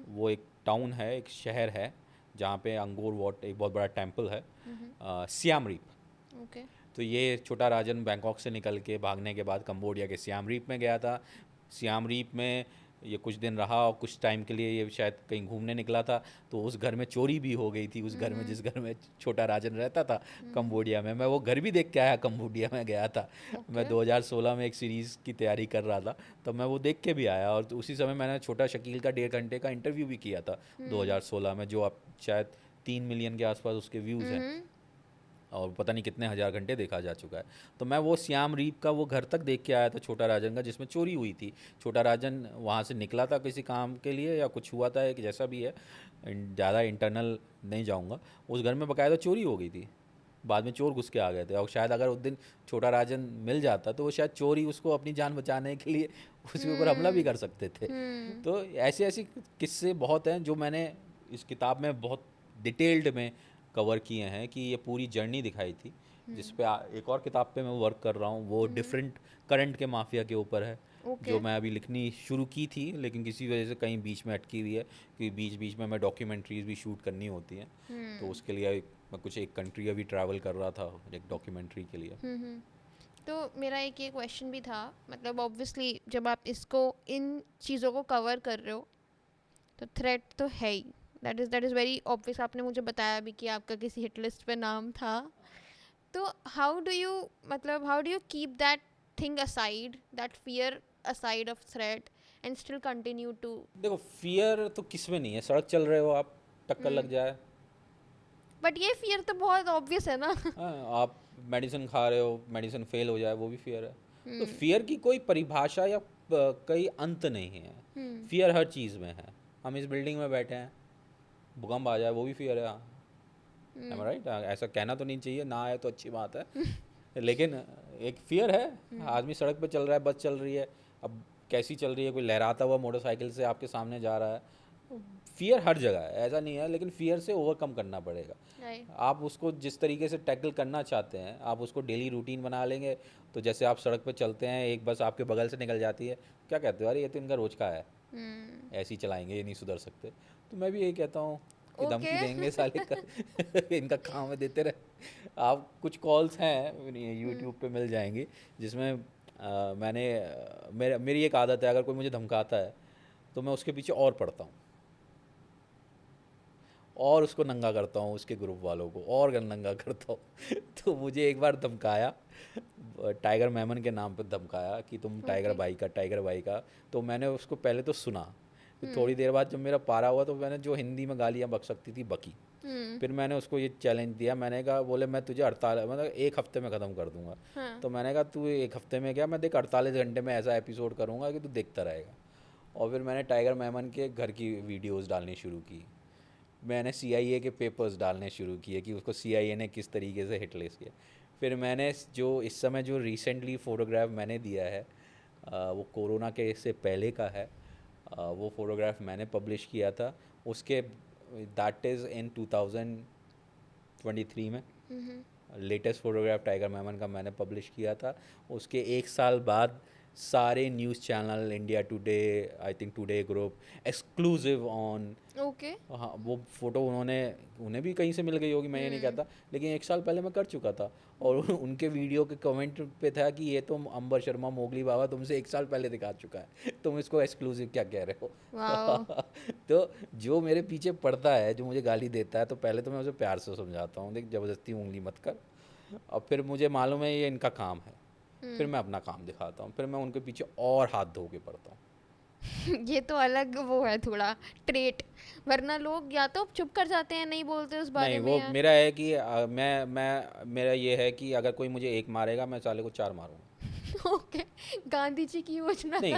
वो एक टाउन है, एक शहर है जहाँ पे अंकोर वाट एक बहुत बड़ा टेम्पल है, सियाम रीप। तो ये छोटा राजन बैंकॉक से निकल के भागने के बाद कंबोडिया के सियाम रीप में गया था। सियाम रीप में ये कुछ दिन रहा और कुछ टाइम के लिए ये शायद कहीं घूमने निकला था, तो उस घर में चोरी भी हो गई थी। उस घर में, जिस घर में छोटा राजन रहता था कंबोडिया में, मैं वो घर भी देख के आया। कंबोडिया में गया था मैं ओके 2016 में, एक सीरीज़ की तैयारी कर रहा था, तो मैं वो देख के भी आया। और उसी समय मैंने छोटा शकील का 1.5 घंटे का इंटरव्यू भी किया था 2016 में, जो अब शायद 3 मिलियन के आसपास उसके व्यूज़ हैं, और पता नहीं कितने हज़ार घंटे देखा जा चुका है। तो मैं वो श्याम रीप का वो घर तक देख के आया था, छोटा राजन का, जिसमें चोरी हुई थी। छोटा राजन वहाँ से निकला था किसी काम के लिए या कुछ हुआ था, कि जैसा भी है, ज़्यादा इंटरनल नहीं जाऊँगा। उस घर में बाकायदा चोरी हो गई थी, बाद में चोर घुस के आ गए थे। और शायद अगर उस दिन छोटा राजन मिल जाता तो वो शायद चोरी उसको अपनी जान बचाने के लिए उसके ऊपर हमला भी कर सकते थे। तो ऐसे ऐसे किस्से बहुत हैं जो मैंने इस किताब में बहुत डिटेल्ड में कवर किए हैं, कि ये पूरी जर्नी दिखाई थी। जिस पे एक और किताब पे मैं वर्क कर रहा हूँ, वो डिफरेंट करंट के माफिया के ऊपर है, ओके जो मैं अभी लिखनी शुरू की थी, लेकिन किसी वजह से कहीं बीच में अटकी हुई है, कि बीच बीच में मैं डॉक्यूमेंट्रीज भी शूट करनी होती हैं। तो उसके लिए मैं कुछ एक कंट्री अभी ट्रैवल कर रहा था एक डॉक्यूमेंट्री के लिए। तो मेरा एक ये क्वेश्चन भी था, मतलब ऑब्वियसली जब आप इसको इन चीज़ों को कवर कर रहे हो तो थ्रेट तो है ही, दैट इज़ वेरी ऑब्वियस। आपने मुझे बताया भी कि आपका किसी हिट लिस्ट पे नाम था। तो हाउ डू यू, मतलब how do you keep that thing aside, that fear aside of threat, and still continue to? देखो, फियर तो किस में नहीं है, सड़क चल रहे हो आप, टक्कर लग जाए, बट ये फियर तो बहुत ऑब्वियस है ना। हाँ, आप मेडिसिन खा रहे हो, मेडिसिन फेल हो जाए, वो भी फियर है। तो फियर की कोई परिभाषा या कई अंत नहीं है। फियर हर चीज़ में है। हम इस बिल्डिंग में बैठे हैं, भूकंप आ जाए, वो भी फियर है। Am right? ऐसा कहना तो नहीं चाहिए, ना आए तो अच्छी बात है, लेकिन एक फियर है। आदमी सड़क पे चल रहा है, बस चल रही है, अब कैसी चल रही है, कोई लहराता हुआ मोटरसाइकिल से आपके सामने जा रहा है, फियर हर जगह है, ऐसा नहीं है। लेकिन फियर से ओवरकम करना पड़ेगा। राइट आप उसको जिस तरीके से टैकल करना चाहते हैं, आप उसको डेली रूटीन बना लेंगे। तो जैसे आप सड़क पे चलते हैं, एक बस आपके बगल से निकल जाती है, क्या कहते हो, अरे ये तो इनका रोज का है, ऐसे ही चलाएंगे, ये नहीं सुधर सकते। तो मैं भी यही कहता हूँ कि धमकी ओके देंगे साले का इनका काम है देते रहे। आप कुछ कॉल्स हैं यूट्यूब पे मिल जाएंगी, जिसमें मेरी एक आदत है, अगर कोई मुझे धमकाता है तो मैं उसके पीछे और पढ़ता हूँ, और उसको नंगा करता हूँ, उसके ग्रुप वालों को और नंगा करता हूँ। तो मुझे एक बार धमकाया, टाइगर मेमन के नाम पे धमकाया, कि तुम टाइगर भाई का। तो मैंने उसको पहले तो सुना, फिर थोड़ी देर बाद जब मेरा पारा हुआ, तो मैंने जो हिंदी में गालियाँ बक सकती थी बकी। फिर मैंने उसको ये चैलेंज दिया, मैंने कहा, बोले मैं तुझे 48 मतलब 1 हफ्ते में ख़त्म कर दूंगा। तो मैंने कहा तू 1 हफ्ते में क्या, मैं देख 48 घंटे में ऐसा एपिसोड करूँगा कि तू देखता रहेगा। और फिर मैंने टाइगर मेमन के घर की वीडियोज़ डालनी शुरू की। मैंने CIA के पेपर्स डालने शुरू किए, कि उसको CIA ने किस तरीके से हिट लिस्ट किया। फिर मैंने जो इस समय जो रिसेंटली फ़ोटोग्राफ मैंने दिया है, वो कोरोना के से पहले का है। वो फ़ोटोग्राफ मैंने पब्लिश किया था, उसके दैट इज़ इन 2023 में। लेटेस्ट फ़ोटोग्राफ टाइगर मेमन का मैंने पब्लिश किया था। उसके 1 साल बाद सारे news channel, India today, I think today group, exclusive on, okay हाँ, वो फ़ोटो उन्हें भी कहीं से मिल गई होगी, मैं ये नहीं कहता, लेकिन 1 साल पहले मैं कर चुका था। और उनके वीडियो के कमेंट पे था कि ये तो अंबर शर्मा मोगली बाबा तुमसे 1 साल पहले दिखा चुका है, तुम इसको एक्सक्लूसिव क्या कह रहे वाओ हो। तो जो मेरे पीछे पड़ता है, जो मुझे गाली देता है, तो पहले तो मैं उसे प्यार से समझाता हूँ, देख ज़बरदस्ती उंगली मत कर। और फिर मुझे मालूम है ये इनका काम है, फिर मैं अपना काम दिखाता हूँ, फिर मैं उनके पीछे और हाथ धो के पड़ता हूँ। ये तो अलग वो है थोड़ा ट्रेट, वरना लोग या तो चुप कर जाते हैं, नहीं बोलते उस नहीं, बारे में वो यार। मेरा है कि मेरा ये है कि अगर कोई मुझे एक मारेगा, मैं साले को 4 मारूंगा। ओके गांधी जी की योजना। नहीं,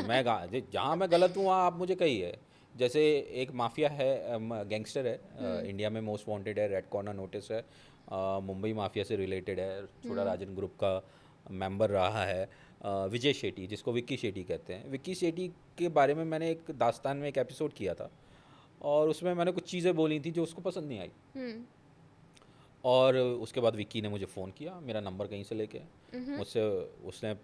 जहाँ मैं गलत हूँ वहाँ आप मुझे कहिए। जैसे एक माफिया है, गैंगस्टर है, इंडिया में मोस्ट वांटेड है, रेड कॉर्नर नोटिस है, मुंबई माफिया से रिलेटेड है, छोटा राजन ग्रुप का मेंबर रहा है, विजय शेट्टी, जिसको विक्की शेट्टी कहते हैं। विक्की शेट्टी के बारे में मैंने एक दास्तान में एक एपिसोड किया था, और उसमें मैंने कुछ चीज़ें बोली थी जो उसको पसंद नहीं आई। और उसके बाद विक्की ने मुझे फ़ोन किया, मेरा नंबर कहीं से लेके, मुझसे, उसने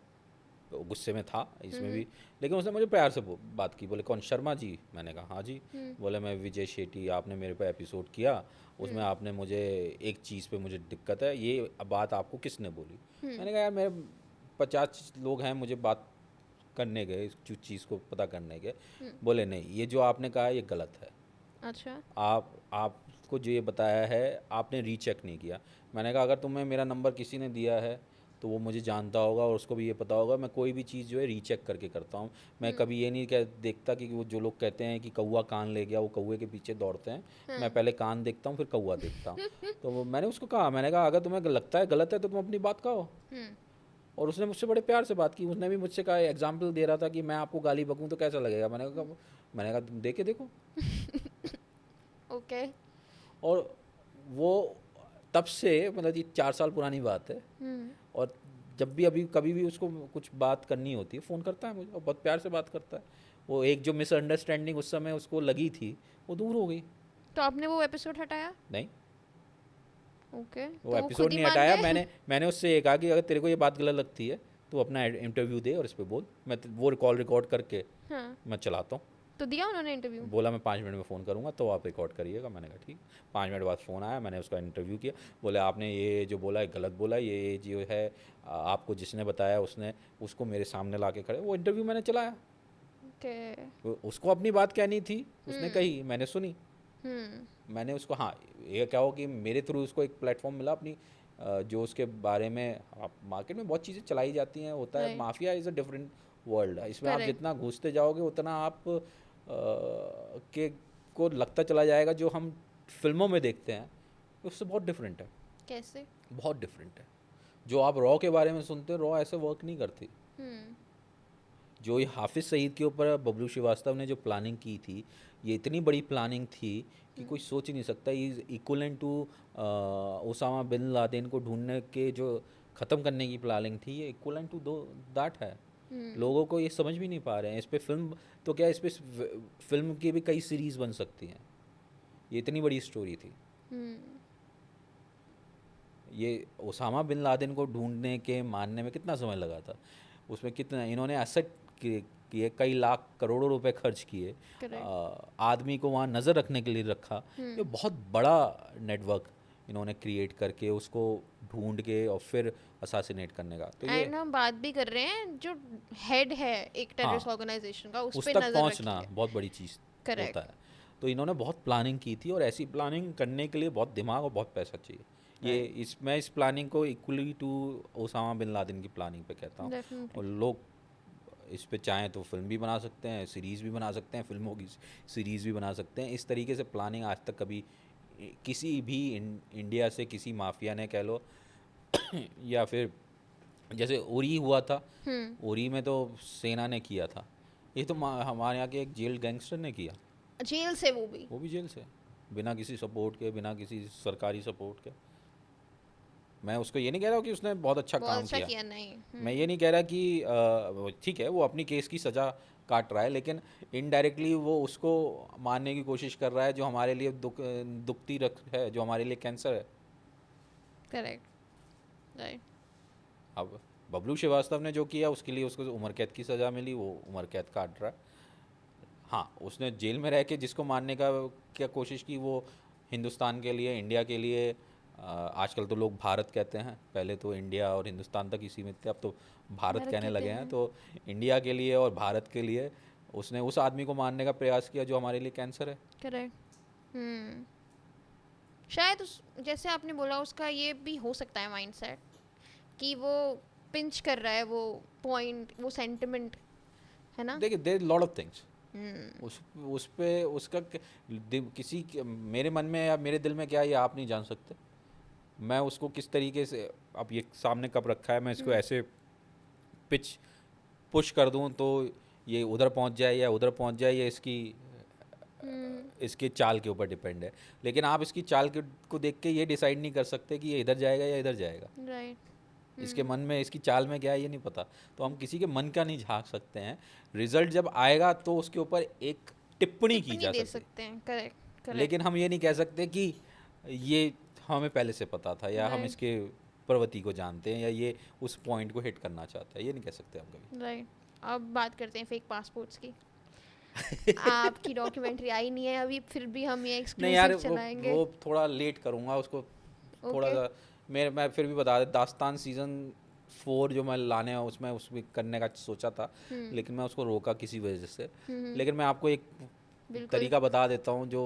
गुस्से में था इसमें भी, लेकिन उसने मुझे प्यार से बात की। बोले कौन, शर्मा जी? मैंने कहा हाँ जी। बोले मैं विजय शेट्टी, आपने मेरे पे एपिसोड किया, उसमें आपने मुझे एक चीज़ पे मुझे दिक्कत है, ये बात आपको किसने बोली? मैंने कहा यार, मेरे 50 लोग हैं मुझे बात करने गए, इस चीज़ को पता करने गए, बोले नहीं ये जो आपने कहा है ये गलत है, अच्छा। आपको जो ये बताया है आपने रीचेक नहीं किया। मैंने कहा अगर तुम्हें मेरा नंबर किसी ने दिया है तो वो मुझे जानता होगा और उसको भी ये पता होगा, मैं कोई भी चीज़ जो है रीचेक करके करता हूँ। मैं कभी ये नहीं कह देखता कि वो जो लोग कहते हैं कि कौवा कान ले गया, वो कौवे के पीछे दौड़ते हैं। मैं पहले कान देखता हूँ फिर कौवा देखता हूँ। तो मैंने उसको कहा, मैंने कहा अगर तुम्हें लगता है गलत है तो तुम अपनी बात कहो। और उसने मुझसे बड़े प्यार से बात की। उसने भी मुझसे कहा, एग्जाम्पल दे रहा था कि मैं आपको गाली बकूँ तो कैसा लगेगा। मैंने कहा तुम दे के देखो। ओके। और वो तब से मतलब ये 4 साल पुरानी बात है। और जब भी अभी कभी भी उसको कुछ बात करनी होती है फ़ोन करता है मुझे और बहुत प्यार से बात करता है। वो एक जो मिसअंडरस्टैंडिंग उस समय उसको लगी थी वो दूर हो गई। तो आपने वो एपिसोड हटाया? नहीं, ओके, वो तो वो एपिसोड खुद ही नहीं मान हटाया। गए? मैंने उससे ये कहा कि अगर तेरे को ये बात गलत लगती है तो अपना इंटरव्यू दे और इस पे बोल। वो कॉल रिकॉर्ड करके हाँ, मैं चलाता हूँ। तो दिया उन्होंने इंटरव्यू? बोला मैं 5 मिनट में फ़ोन करूँगा तो आप रिकॉर्ड करिएगा। मैंने कहा ठीक। 5 मिनट बाद फ़ोन आया, मैंने उसका इंटरव्यू किया। बोले आपने ये जो बोला है गलत बोला है, ये जो है आपको जिसने बताया उसने उसको मेरे सामने ला के खड़े, वो इंटरव्यू मैंने चलाया। ओके। उसको अपनी बात कहनी थी, उसने कही, मैंने सुनी। मैंने उसको, हाँ ये क्या हो कि मेरे थ्रू उसको एक प्लेटफॉर्म मिला अपनी जो उसके बारे में, आप मार्केट में बहुत चीज़ें चलाई जाती हैं, होता है। Right. Mafia is a different world. इसमें आप करेक्ट। जितना घुसते जाओगे उतना आप के को लगता चला जाएगा जो हम फिल्मों में देखते हैं उससे बहुत डिफरेंट है। कैसे? बहुत डिफरेंट है। जो आप रॉ के बारे में सुनते हो, रॉ ऐसे वर्क नहीं करती। जो ये हाफिज़ सईद के ऊपर बबलू श्रीवास्तव ने जो प्लानिंग की थी, ये इतनी बड़ी प्लानिंग थी कि कोई सोच ही नहीं सकता। Is equivalent to Osama bin Laden को ढूंढने के जो ख़त्म करने की प्लानिंग थी, ये इक्वलेंट टू दो दैट है। लोगों को ये समझ भी नहीं पा रहे हैं। इस पे फिल्म तो क्या, इस पे फिल्म की भी कई सीरीज़ बन सकती हैं। ये इतनी बड़ी स्टोरी थी। ये ओसामा बिन लादेन को ढूंढने के मारने में कितना समय लगा था, उसमें कितना इन्होंने एसेट किए, कई लाख करोड़ों रुपए खर्च किए, आदमी को वहाँ नज़र रखने के लिए रखा। ये बहुत बड़ा नेटवर्क इन्होंने क्रिएट करके उसको ढूंढ के और फिर असासिनेट करने का। तो ये एंड हम बात भी कर रहे हैं जो हेड है एक टेररिस्ट हाँ, ऑर्गेनाइजेशन का, उस उस पे तक नजर पहुंचना रखी है। बहुत बड़ी चीज़ करेक्ट। होता है। तो इन्होंने बहुत प्लानिंग की थी और ऐसी प्लानिंग करने के लिए बहुत दिमाग और बहुत पैसा चाहिए। ये मैं इस प्लानिंग को equally to Osama bin Laden की प्लानिंग पे कहता हूँ। डेफिनेटली। और लोग इस पे चाहें तो फिल्म भी बना सकते हैं, सीरीज़ भी बना सकते हैं, फिल्मों की सीरीज़ भी बना सकते हैं। इस तरीके से प्लानिंग आज तक कभी किसी भी इंडिया से किसी माफिया ने कह लो या फिर जैसे उरी हुआ था, उरी में तो सेना ने किया था। ये तो हमारे यहाँ के एक जेल गैंगस्टर ने किया, जेल से वो भी जेल से, बिना किसी सपोर्ट के, बिना किसी सरकारी सपोर्ट के। मैं उसको ये नहीं कह रहा हूँ कि उसने बहुत अच्छा बहुत काम अच्छा किया। किया, नहीं। मैं ये नहीं कह रहा कि ठीक है वो अपनी केस की सज़ा काट रहा है, लेकिन इनडायरेक्टली वो उसको मारने की कोशिश कर रहा है जो हमारे लिए दुखती रख है, जो हमारे लिए कैंसर है। करेक्ट। राइट। अब बबलू श्रीवास्तव ने जो किया उसके लिए उसको उम्र कैद की सज़ा मिली, वो उम्र कैद काट रहा है। हाँ, उसने जेल में रह के जिसको मारने का क्या कोशिश की, वो हिंदुस्तान के लिए, इंडिया के लिए, आजकल तो लोग भारत कहते हैं, पहले तो इंडिया और हिंदुस्तान तक ही सीमित थे, अब तो भारत कहने लगे हैं। तो इंडिया के लिए और भारत के लिए उसने उस आदमी को मारने का प्रयास किया जो हमारे लिए कैंसर है। करेक्ट। शायद जैसे आपने बोला उसका ये भी हो सकता है माइंडसेट कि वो पिंच कर रहा है वो पॉइंट, वो सेंटिमेंट, है ना? देखिए देयर लॉट ऑफ थिंग्स उस पे उसका मेरे मन में या मेरे दिल में क्या है ये आप नहीं जान सकते। मैं उसको किस तरीके से, अब ये सामने कब रखा है, मैं इसको ऐसे पिच पुश कर दूं तो ये उधर पहुंच जाए या उधर पहुंच जाए, ये इसके चाल के ऊपर डिपेंड है। लेकिन आप इसकी चाल को देख के ये डिसाइड नहीं कर सकते कि ये इधर जाएगा या इधर जाएगा। राइट। इसके मन में, इसकी चाल में क्या है ये नहीं पता। तो हम किसी के मन का नहीं झांक सकते हैं। रिजल्ट जब आएगा तो उसके ऊपर एक टिप्पणी की जा सकते हैं। करेक्ट। लेकिन हम ये नहीं कह सकते कि ये हमें पहले से पता था या हम इसके प्रवृत्ति को जानते हैं या ये उस पॉइंट को हिट करना चाहता है, ये नहीं कह सकते हम कभी। राइट। अब बात करते हैं फेक पासपोर्ट्स की। आपकी डॉक्यूमेंट्री आई नहीं है अभी, फिर भी हम ये एक्सक्लूसिव चलाएंगे। वो थोड़ा लेट करूँगा उसको, थोड़ा सा मैं फिर भी बता दें, दास्तान सीज़न 4 जो मैं लाने उसमें उसमें करने का सोचा था, लेकिन मैं उसको रोका किसी वजह से। लेकिन मैं आपको एक बिल्कुल। तरीका बता देता हूँ जो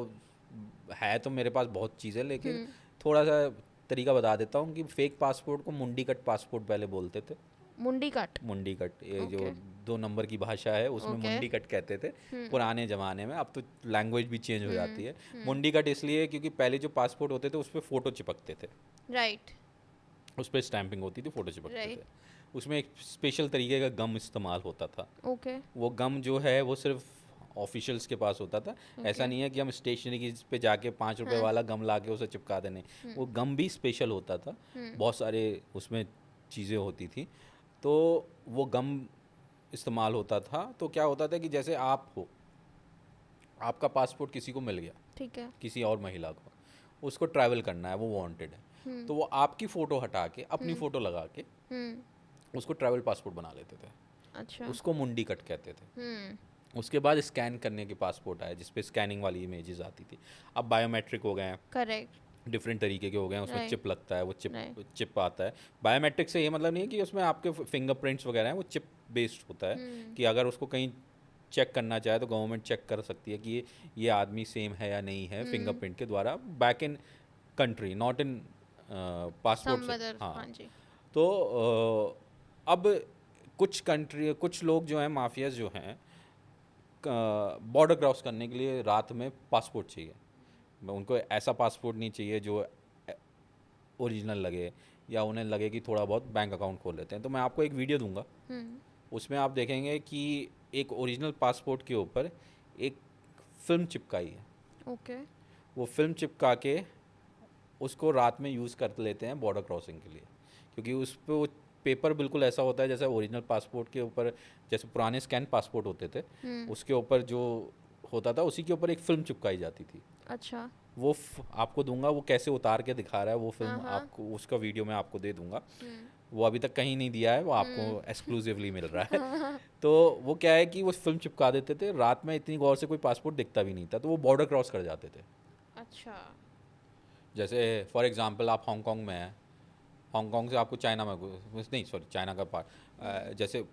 है, तो मेरे पास बहुत चीज़ें, लेकिन हम्म। थोड़ा सा तरीका बता देता हूँ कि फेक पासपोर्ट को मुंडी कट पासपोर्ट पहले बोलते थे। मुंडी कट। मुंडी कट, ये जो ओके। 2 नंबर की भाषा है उसमें ओके। मुंडी कट कहते थे हम्म। पुराने ज़माने में। अब तो लैंग्वेज भी चेंज हो जाती है। हम्म। मुंडी कट इसलिए क्योंकि पहले जो पासपोर्ट होते थे उस पर फ़ोटो चिपकते थे, राइट। उस पर स्टैंपिंग होती थी, फ़ोटो चिपकते थे। राइट। उसमें एक स्पेशल तरीके का गम इस्तेमाल होता था। ओके। वो गम जो है वो सिर्फ ऑफिशियल्स के पास होता था। ऐसा ओके। नहीं है कि हम स्टेशनरी की पे जाके 5 रुपए हाँ। वाला गम ला के उसे चिपका देने। वो गम भी स्पेशल होता था, बहुत सारे उसमें चीज़ें होती थी। तो वो गम इस्तेमाल होता था। तो क्या होता था कि जैसे आप हो, आपका पासपोर्ट किसी को मिल गया, ठीक है। किसी और महिला को, उसको ट्रैवल करना है, वो वांटेड है, तो वो आपकी फ़ोटो हटा के अपनी फ़ोटो लगा के हम्म। उसको ट्रैवल पासपोर्ट बना लेते थे। अच्छा। उसको मुंडी कट कहते थे। हम्म। उसके बाद स्कैन करने के पासपोर्ट आए जिस पे स्कैनिंग वाली इमेजेस आती थी। अब बायोमेट्रिक हो गए हैं, करेक्ट। डिफरेंट तरीके के हो गए हैं, उसमें Right. चिप लगता है, वो Right. चिप आता है। बायोमेट्रिक से ये मतलब नहीं है कि उसमें आपके फिंगरप्रिंट्स वगैरह हैं, वो चिप बेस्ड होता है कि अगर उसको कहीं चेक करना चाहे तो गवर्नमेंट चेक कर सकती है कि ये आदमी सेम है या नहीं है फिंगरप्रिंट के द्वारा, back in country, not in passport Some से। other, हाँ, हाँ जी। तो अब कुछ लोग जो हैं, माफियाज जो हैं, बॉर्डर क्रॉस करने के लिए रात में पासपोर्ट चाहिए। उनको ऐसा पासपोर्ट नहीं चाहिए जो ओरिजिनल लगे या उन्हें लगे कि थोड़ा बहुत बैंक अकाउंट खोल लेते हैं। तो मैं आपको एक वीडियो दूंगा, उसमें आप देखेंगे कि एक ओरिजिनल पासपोर्ट के ऊपर एक फिल्म चिपकाई है। ओके। वो फिल्म चिपका के उसको रात में यूज़ कर लेते हैं बॉर्डर क्रॉसिंग के लिए, क्योंकि उस पर वो पेपर बिल्कुल ऐसा होता है जैसे ओरिजिनल पासपोर्ट के ऊपर, जैसे पुराने स्कैन पासपोर्ट होते थे उसके ऊपर जो होता था, उसी के ऊपर एक फिल्म चिपकाई जाती थी। अच्छा। वो आपको दूंगा, वो कैसे उतार के दिखा रहा है वो फिल्म, हाँ। आपको उसका वीडियो मैं आपको दे दूंगा। वो अभी तक कहीं नहीं दिया है, वो आपको एक्सक्लूसिवली मिल रहा है। तो वो क्या है कि वो फिल्म चिपका देते थे रात में, इतनी गौर से कोई पासपोर्ट दिखता भी नहीं था, तो वो बॉर्डर क्रॉस कर जाते थे। अच्छा। जैसे फॉर एग्जांपल आप हांगकांग में हैं, हांगकांग से आपको चाइना में नहीं, सॉरी, चाइना का पार्ट, जैसे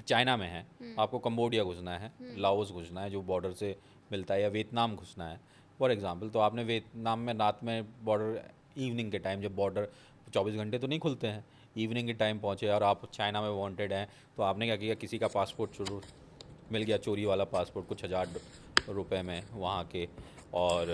चाइना में है, आपको कंबोडिया घुसना है, लाओस घुसना है जो बॉर्डर से मिलता है, या वियतनाम घुसना है फॉर एग्जांपल, तो आपने वियतनाम में रात में बॉर्डर, इवनिंग के टाइम, जब बॉर्डर 24 घंटे तो नहीं खुलते हैं, इवनिंग के टाइम पहुँचे और आप चाइना में वांटेड हैं, तो आपने क्या किया, किसी का पासपोर्ट मिल गया, चोरी वाला पासपोर्ट कुछ ₹1000 में वहाँ के, और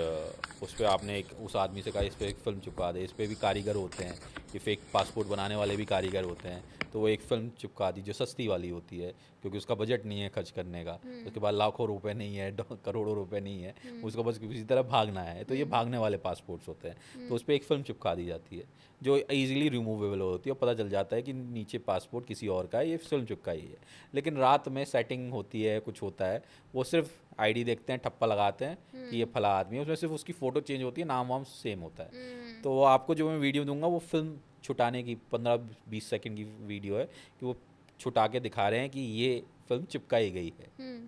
उस पर आपने उस आदमी से कहा इस पर एक फ़िल्म चिपका दे। इस पर भी कारीगर होते हैं, ये फेक पासपोर्ट बनाने वाले भी कारीगर होते हैं, तो वो एक फ़िल्म चिपका दी जो सस्ती वाली होती है, क्योंकि उसका बजट नहीं है खर्च करने का, उसके बाद लाखों रुपए नहीं है, करोड़ों रुपए नहीं है, उसको बस किसी तरह भागना है, तो ये भागने वाले पासपोर्ट्स होते हैं। तो उस पर एक फ़िल्म चिपका दी जाती है जो ईजिली रिमूवेबल होती है, और पता चल जाता है कि नीचे पासपोर्ट किसी और का है, ये फिल्म चिपकाई है। लेकिन रात में सेटिंग होती है, कुछ होता है, वो सिर्फ आईडी देखते हैं, ठप्पा लगाते हैं कि ये फला आदमी है, उसमें सिर्फ उसकी फ़ोटो चेंज होती है, नाम वाम सेम होता है। तो वो आपको जो मैं वीडियो दूंगा वो फिल्म छुटाने की 15-20 सेकंड की वीडियो है, कि वो छुटा के दिखा रहे हैं कि ये फिल्म चिपकाई गई है।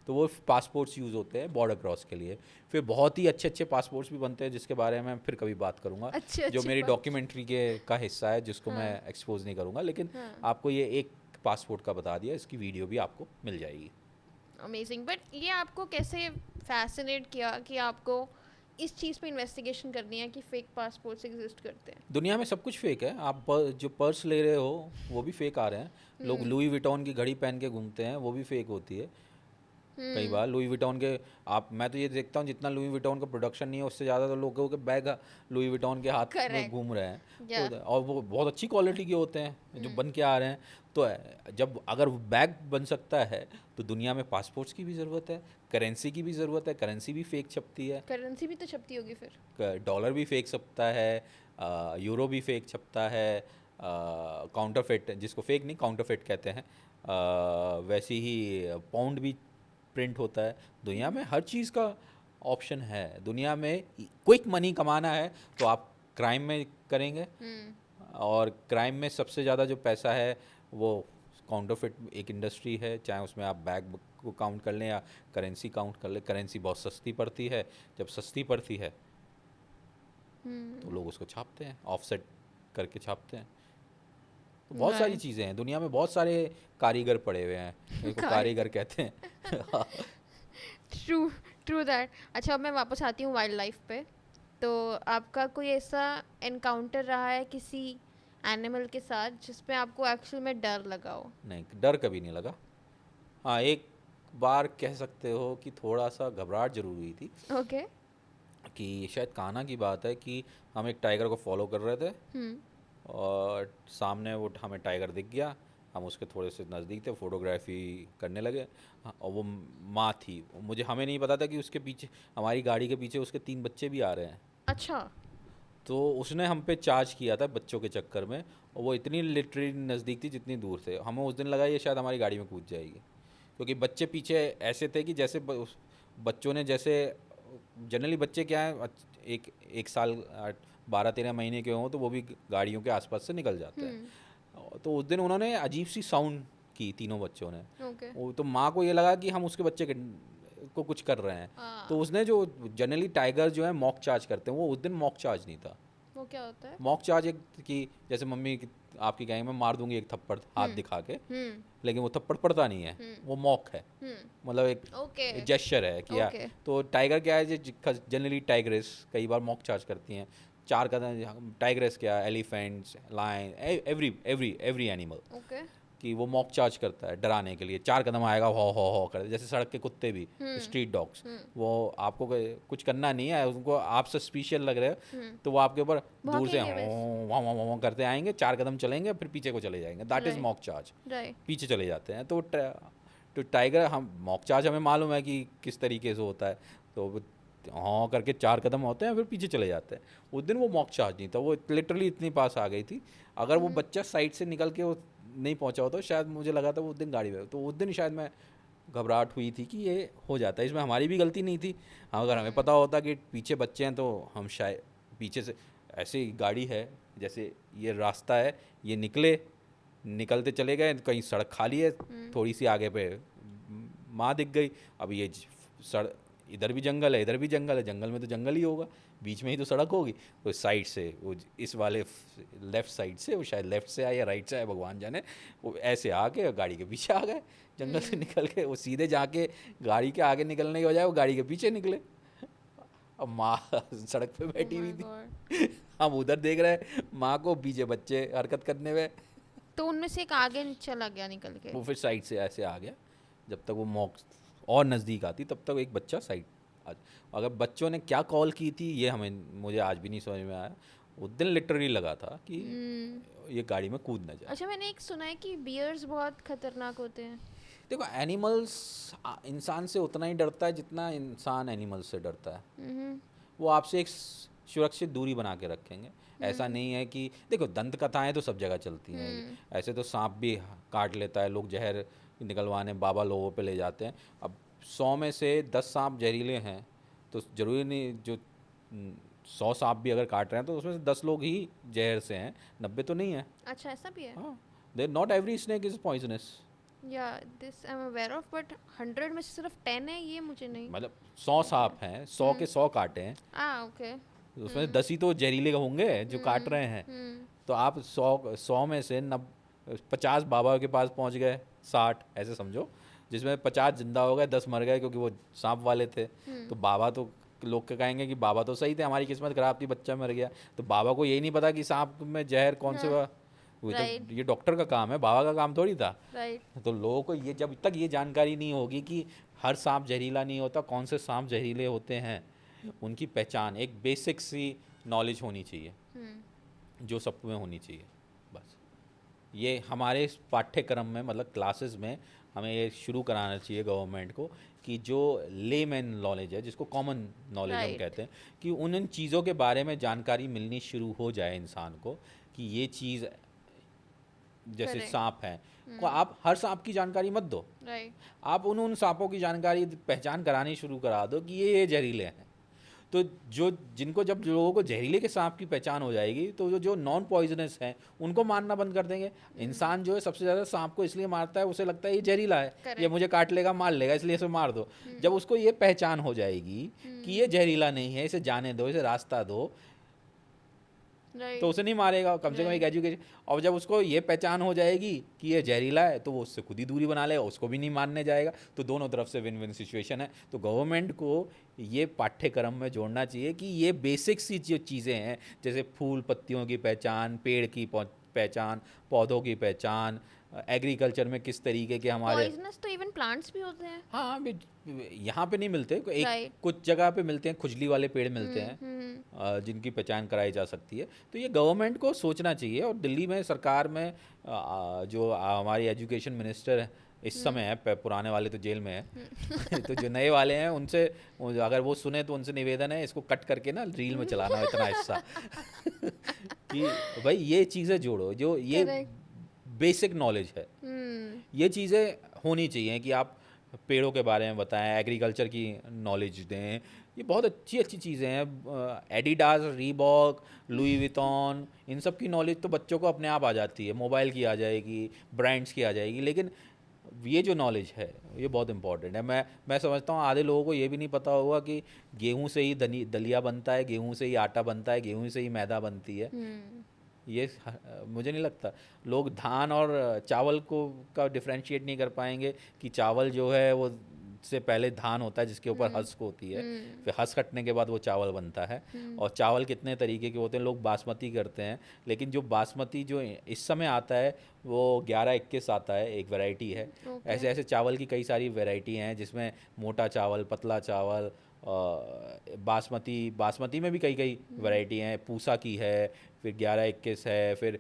तो वो पासपोर्ट्स यूज़ होते हैं बॉर्डर क्रॉस के लिए। फिर बहुत ही अच्छे अच्छे पासपोर्ट्स भी बनते हैं, जिसके बारे में फिर कभी बात करूँगा, जो मेरी डॉक्यूमेंट्री का हिस्सा है, जिसको मैं एक्सपोज नहीं करूँगा, लेकिन आपको ये एक पासपोर्ट का बता दिया, इसकी वीडियो भी आपको मिल जाएगी। अमेजिंग। बट ये आपको कैसे फैसिनेट किया कि आपको इस चीज़ पे इन्वेस्टिगेशन करनी है कि फेक पासपोर्ट्स एग्जिस्ट करते हैं? दुनिया में सब कुछ फेक है। आप जो पर्स ले रहे हो वो भी फेक आ रहे हैं। लोग लुई विटॉन की घड़ी पहन के घूमते हैं, वो भी फेक होती है कई बार। लुई विटॉन के मैं तो ये देखता हूँ, जितना लुई विटॉन का प्रोडक्शन नहीं है उससे ज़्यादा तो लोगों के बैग लुई विटॉन के हाथ में घूम रहे हैं। तो और वो बहुत अच्छी क्वालिटी के होते हैं जो बन के आ रहे हैं। तो जब अगर बैग बन सकता है तो दुनिया में पासपोर्ट्स की भी ज़रूरत है, करेंसी की भी ज़रूरत है। करेंसी भी फेक छपती है, करेंसी भी तो छपती होगी फिर। डॉलर भी फेक छपता है, यूरो भी फेक छपता है, काउंटरफेट, जिसको फेक नहीं काउंटरफेट कहते हैं, वैसे ही पाउंड भी प्रिंट होता है। दुनिया में हर चीज़ का ऑप्शन है। दुनिया में क्विक मनी कमाना है तो आप क्राइम में करेंगे, और क्राइम में सबसे ज़्यादा जो पैसा है वो काउंटरफेट एक इंडस्ट्री है, चाहे उसमें आप बैग को काउंट कर लें या करेंसी काउंट कर लें। करेंसी बहुत सस्ती पड़ती है, जब सस्ती पड़ती है तो लोग उसको छापते हैं, ऑफसेट करके छापते हैं। तो बहुत सारी Right. चीज़ें हैं दुनिया में, बहुत सारे कारीगर पड़े हुए हैं, इनको कारीगर कहते हैं। True true that. अच्छा, अब मैं वापस आती हूँ वाइल्ड लाइफ पे। तो आपका कोई ऐसा एनकाउंटर रहा है किसी एनिमल के साथ जिसमें आपको एक्चुअल में डर लगा हो? नहीं, डर कभी नहीं लगा। हाँ, एक बार कह सकते हो कि थोड़ा सा घबराहट जरूर हुई थी, ओके। कि शायद कान्हा की बात है कि हम एक टाइगर को फॉलो कर रहे थे हम्म। और सामने वो हमें टाइगर दिख गया। हम उसके थोड़े से नज़दीक थे, फोटोग्राफी करने लगे। हाँ, और वो माँ थी, मुझे हमें नहीं पता था कि उसके पीछे, हमारी गाड़ी के पीछे उसके 3 बच्चे भी आ रहे हैं। अच्छा। तो उसने हम पे चार्ज किया था बच्चों के चक्कर में, और वो इतनी लिटरली नज़दीक थी जितनी दूर थे। हमें उस दिन लगा ये शायद हमारी गाड़ी में कूद जाएगी, क्योंकि बच्चे पीछे ऐसे थे कि जैसे बच्चों ने जैसे, जनरली बच्चे क्या है, एक एक साल 12-13 महीने के हों तो वो भी गाड़ियों के आसपास से निकल जाते हैं। तो उस दिन उन्होंने अजीब सी साउंड की तीनों बच्चों ने। ओके। वो तो माँ को ये लगा कि हम उसके बच्चे को कुछ कर रहे हैं। तो उसने, जो जनरली टाइगर जो है मॉक चार्ज करते हैं, वो उस दिन मॉक चार्ज नहीं था। वो क्या होता है? मॉक चार्ज एक कि जैसे आपकी कहेंगे मैं मार दूंगी एक थप्पड़ हाथ दिखा के, हम्म। लेकिन वो थप्पड़ पड़ता नहीं है, वो मॉक है। मतलब एक ओके। जेस्चर है कि ओके। तो टाइगर क्या है, जनरली टाइग्रेस कई बार मॉक चार्ज करती हैं। 4 कदम टाइग्रेस, क्या elephants, lion, every every every animal, okay. कि वो मॉक चार्ज करता है डराने के लिए। 4 कदम आएगा, हो कर, जैसे सड़क के कुत्ते भी, स्ट्रीट डॉग्स, वो आपको कुछ करना नहीं है, उनको आप सस्पिशियस लग रहे हो तो वो आपके ऊपर दूर से भौंकेंगे बस। वहाँ करते आएंगे, 4 कदम चलेंगे, फिर पीछे को चले जाएंगे। That is Right. Mock charge. Right. पीछे चले जाते हैं। तो टाइगर, हम मॉक चार्ज हमें मालूम है कि किस तरीके से होता है। तो हाँ करके 4 कदम होते हैं, फिर पीछे चले जाते हैं। उस दिन वो मॉक चार्ज नहीं था, वो लिटरली इतनी पास आ गई थी। अगर वो बच्चा साइड से निकल के वो नहीं पहुंचा होता, शायद मुझे लगा था वो उस दिन गाड़ी में, तो उस दिन शायद मैं घबराहट हुई थी कि ये हो जाता है। इसमें हमारी भी गलती नहीं थी। अगर हमें पता होता कि पीछे बच्चे हैं तो हम शायद पीछे से, ऐसे ही गाड़ी है, जैसे ये रास्ता है, ये निकलते चले गए, कहीं सड़क खाली है, थोड़ी सी आगे पे माँ दिख गई। अब ये सड़क, इधर भी जंगल है, इधर भी जंगल है, जंगल में तो जंगल ही होगा, बीच में ही तो सड़क होगी। तो साइड से वो इस वाले लेफ़्ट साइड से, वो शायद लेफ़्ट से आए या राइट से आए, भगवान जाने, वो ऐसे आके गाड़ी के पीछे आ गए। जंगल से निकल के वो सीधे जाके गाड़ी के आगे निकलने के बजाय वो गाड़ी के पीछे निकले। अब माँ सड़क पे बैठी हुई थी, हम उधर देख रहे हैं माँ को, पीछे बच्चे हरकत करने में। तो उनमें से एक आगे चला गया निकल के? वो फिर साइड से ऐसे आ गया। जब तक वो मॉक और नज़दीक आती तब तक एक बच्चा साइड। अगर बच्चों ने क्या कॉल की थी ये मुझे आज भी नहीं समझ में आया। उस दिन लिटरली लगा था कि ये गाड़ी में कूद न जाए। अच्छा, मैंने एक सुना है कि बियर्स बहुत खतरनाक होते हैं। देखो, एनिमल्स इंसान से उतना ही डरता है जितना इंसान एनिमल्स से डरता है। वो आपसे एक सुरक्षित दूरी बना के रखेंगे। ऐसा नहीं है कि, देखो दंत कथाएं तो सब जगह चलती हैं, ऐसे तो सांप भी काट लेता है, लोग जहर निकलवाने बाबा लोगों पे ले जाते हैं। अब 100 में से 10 सांप जहरीले हैं, तो ज़रूरी नहीं, जो 100 सांप भी अगर काट रहे हैं तो उसमें से 10 लोग ही जहर से हैं, 90 तो नहीं है। अच्छा, ऐसा भी है? हाँ, they not every snake is poisonous. Yeah this I am aware of, but 100 में से सिर्फ 10 है, ये मुझे नहीं। मतलब 100 सांप हैं, 100 के 100 काटे हैं, ओके। तो उसमें से 10 ही तो जहरीले होंगे जो काट रहे हैं। तो आप 100 में से 50 बाबा के पास पहुंच गए, 60 ऐसे समझो, जिसमें 50 जिंदा हो गए, 10 मर गए क्योंकि वो सांप वाले थे। तो बाबा तो, लोग क्या कहेंगे कि बाबा तो सही थे, हमारी किस्मत खराब थी, बच्चा मर गया। तो बाबा को यही नहीं पता कि सांप में जहर कौन से वो तो ये डॉक्टर का काम है, बाबा का काम थोड़ी था। राइट। तो लोगों को ये, जब तक ये जानकारी नहीं होगी कि हर सांप जहरीला नहीं होता, कौन से सांप जहरीले होते हैं, उनकी पहचान, एक बेसिक सी नॉलेज होनी चाहिए, जो सब में होनी चाहिए। बस ये हमारे इस पाठ्यक्रम में, मतलब क्लासेस में हमें ये शुरू कराना चाहिए गवर्नमेंट को, कि जो लेमैन नॉलेज है, जिसको कॉमन नॉलेज हम Right. कहते हैं, कि उन चीज़ों के बारे में जानकारी मिलनी शुरू हो जाए इंसान को, कि ये चीज़ जैसे Correct. सांप है, को आप हर सांप की जानकारी मत दो, राइट। आप उन सांपों की जानकारी, पहचान करानी शुरू करा दो कि ये जहरीले हैं। तो जिनको, जब लोगों को जहरीले के सांप की पहचान हो जाएगी, तो जो नॉन पॉइजनस हैं उनको मारना बंद कर देंगे। इंसान जो है सबसे ज़्यादा सांप को इसलिए मारता है, उसे लगता है ये जहरीला है, Correct. ये मुझे काट लेगा, मार लेगा, इसलिए इसे मार दो। जब उसको ये पहचान हो जाएगी कि ये जहरीला नहीं है, इसे जाने दो, इसे रास्ता दो, राइट। तो उसे नहीं मारेगा, कम से कम एक एजुकेशन। और जब उसको ये पहचान हो जाएगी कि ये जहरीला है तो वो उससे खुद ही दूरी बना लेगा, उसको भी नहीं मारने जाएगा, तो दोनों तरफ से विन विन सिचुएशन है। तो गवर्नमेंट को ये पाठ्यक्रम में जोड़ना चाहिए कि ये बेसिक सी जो चीज़ें हैं, जैसे फूल पत्तियों की पहचान, पेड़ की पहचान, पौधों की पहचान, एग्रीकल्चर में किस तरीके के हमारे, पॉइजनस तो इवन प्लांट्स भी होते हैं। हाँ यहाँ पे नहीं मिलते, एक राइट। कुछ जगह पे मिलते हैं, खुजली वाले पेड़ मिलते हैं जिनकी पहचान कराई जा सकती है। तो ये गवर्नमेंट को सोचना चाहिए। और दिल्ली में सरकार में जो हमारी एजुकेशन मिनिस्टर है इस समय है, पुराने वाले तो जेल में है तो जो नए वाले हैं उनसे, अगर वो सुने तो उनसे निवेदन है इसको कट करके ना रील में चलाना इतना हिस्सा कि भाई ये चीज़ें जोड़ो, जो ये बेसिक नॉलेज है, ये चीज़ें होनी चाहिए कि आप पेड़ों के बारे में बताएं, एग्रीकल्चर की नॉलेज दें। ये बहुत अच्छी अच्छी चीज़ें हैं। एडिडास, रीबॉक, लुई विटॉन, इन सब की नॉलेज तो बच्चों को अपने आप आ जाती है, मोबाइल की आ जाएगी, ब्रांड्स की आ जाएगी, लेकिन ये जो नॉलेज है ये बहुत इंपॉर्टेंट है। मैं समझता हूँ आधे लोगों को ये भी नहीं पता होगा कि गेहूं से ही दलिया बनता है, गेहूं से ही आटा बनता है, गेहूं से ही मैदा बनती है। ये मुझे नहीं लगता लोग धान और चावल को का डिफरेंशिएट नहीं कर पाएंगे कि चावल जो है वो से पहले धान होता है जिसके ऊपर हस्क होती है, फिर हस्क कटने के बाद वो चावल बनता है। और चावल कितने तरीके के होते हैं, लोग बासमती करते हैं, लेकिन जो बासमती जो इस समय आता है वो 11-21 आता है, एक वैरायटी है। ऐसे ऐसे चावल की कई सारी वैरायटी हैं जिसमें मोटा चावल, पतला चावल, बासमती में भी कई कई वैरायटी हैं, पूसा की है, फिर 11-21 है, फिर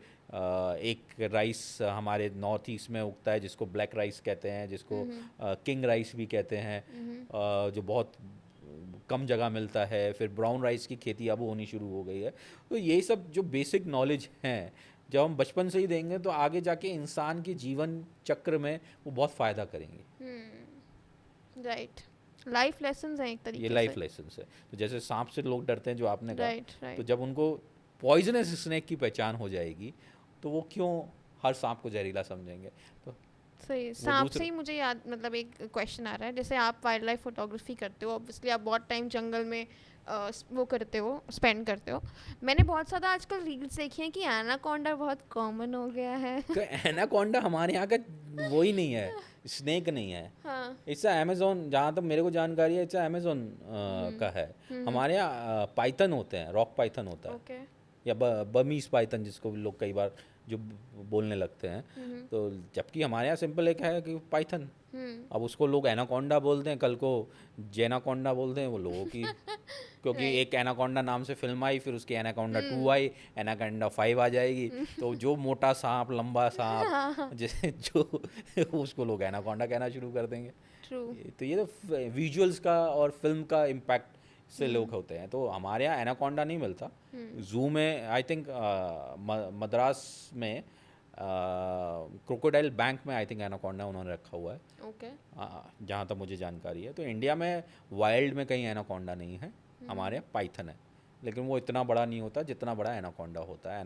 एक राइस हमारे नॉर्थ ईस्ट में उगता है जिसको ब्लैक राइस कहते हैं, जिसको किंग राइस भी कहते हैं, जो बहुत कम जगह मिलता है। फिर ब्राउन राइस की खेती अब होनी शुरू हो गई है। तो यही सब जो बेसिक नॉलेज हैं जब हम बचपन से ही देंगे तो आगे जाके इंसान के जीवन चक्र में वो बहुत फ़ायदा करेंगे। राइट। लाइफ लेसन्स हैं एक तरीके से। ये लाइफ लेसन्स है। तो जैसे सांप से लोग डरते हैं जो आपने कहा, राइट। तो जब उनको पॉइजनस स्नेक की पहचान हो जाएगी तो वो क्यों हर सांप को जहरीला समझेंगे। तो सही, सांप से ही मुझे याद, मतलब एक क्वेश्चन आ रहा है, जैसे आप वाइल्ड लाइफ फोटोग्राफी करते हो, ऑब्वियसली आप बहुत टाइम जंगल में वो करते हो, स्पेंड करते हो। मैंने बहुत ज़्यादा आजकल रील्स देखी हैं कि एनाकोंडा बहुत कॉमन हो गया है। तो एनाकोंडा हमारे यहाँ का वो ही नहीं है, स्नेक नहीं है। हाँ। इससे अमेजोन, जहाँ तक मेरे को जानकारी है, इससे अमेजोन का है। हमारे यहाँ पाइथन होते हैं, रॉक पाइथन होता है, ओके। या बर्मीज पाइथन जिसको लोग कई बार जो बोलने लगते हैं। तो जबकि हमारे यहाँ सिंपल एक है कि पाइथन, अब उसको लोग एनाकोंडा बोलते हैं, कल को जेनाकोंडा बोलते हैं वो लोगों की क्योंकि एक एनाकोंडा नाम से फिल्म आई, फिर उसकी एनाकोंडा 2 आई, एनाकोंडा 5 आ जाएगी। तो जो मोटा सांप, लंबा सांप जैसे जो उसको लोग एनाकोंडा कहना शुरू कर देंगे। तो ये तो विजुअल्स का और फिल्म का इम्पैक्ट से लोग होते हैं। तो हमारे यहाँ एनाकोंडा नहीं मिलता। जू में आई थिंक मद्रास में क्रोकोडाइल बैंक में आई थिंक एनाकोंडा उन्होंने रखा हुआ है, ओके। जहाँ तक मुझे जानकारी है। तो इंडिया में वाइल्ड में कहीं एनाकोंडा नहीं है, हमारे यहाँ पाइथन है, लेकिन वो इतना बड़ा नहीं होता जितना बड़ा एनाकोंडा होता है।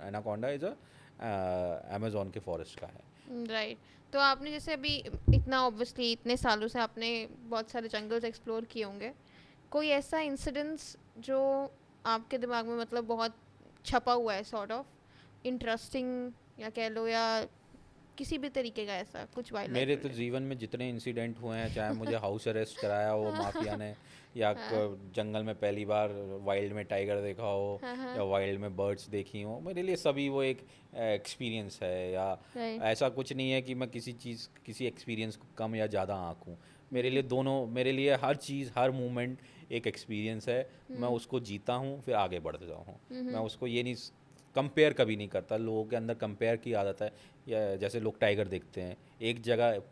एनाकोंडा इज अमेजोन के फॉरेस्ट का है। राइट। तो आपने जैसे अभी इतना, ऑब्वियसली इतने सालों से आपने बहुत सारे जंगल्स एक्सप्लोर किए होंगे, कोई ऐसा इंसिडेंस जो आपके दिमाग में मतलब बहुत छपा हुआ है, सॉर्ट ऑफ इंटरेस्टिंग या कह लो, या किसी भी तरीके का ऐसा कुछ वाइल्ड मेरे तो जीवन में जितने इंसिडेंट हुए हैं, चाहे मुझे हाउस अरेस्ट कराया हो माफिया ने, या जंगल में पहली बार वाइल्ड में टाइगर देखा हो, या वाइल्ड में बर्ड्स देखी हो, मेरे लिए सभी वो एक एक्सपीरियंस है। या ऐसा कुछ नहीं है कि मैं किसी एक्सपीरियंस को कम या ज़्यादा आँकूँ। मेरे लिए दोनों, मेरे लिए हर चीज़, हर मोमेंट एक एक्सपीरियंस है। मैं उसको जीता हूँ, फिर आगे बढ़ता हूँ। मैं उसको ये नहीं कंपेयर कभी नहीं करता। लोगों के अंदर कंपेयर की आदत है, या जैसे लोग टाइगर देखते हैं, एक जगह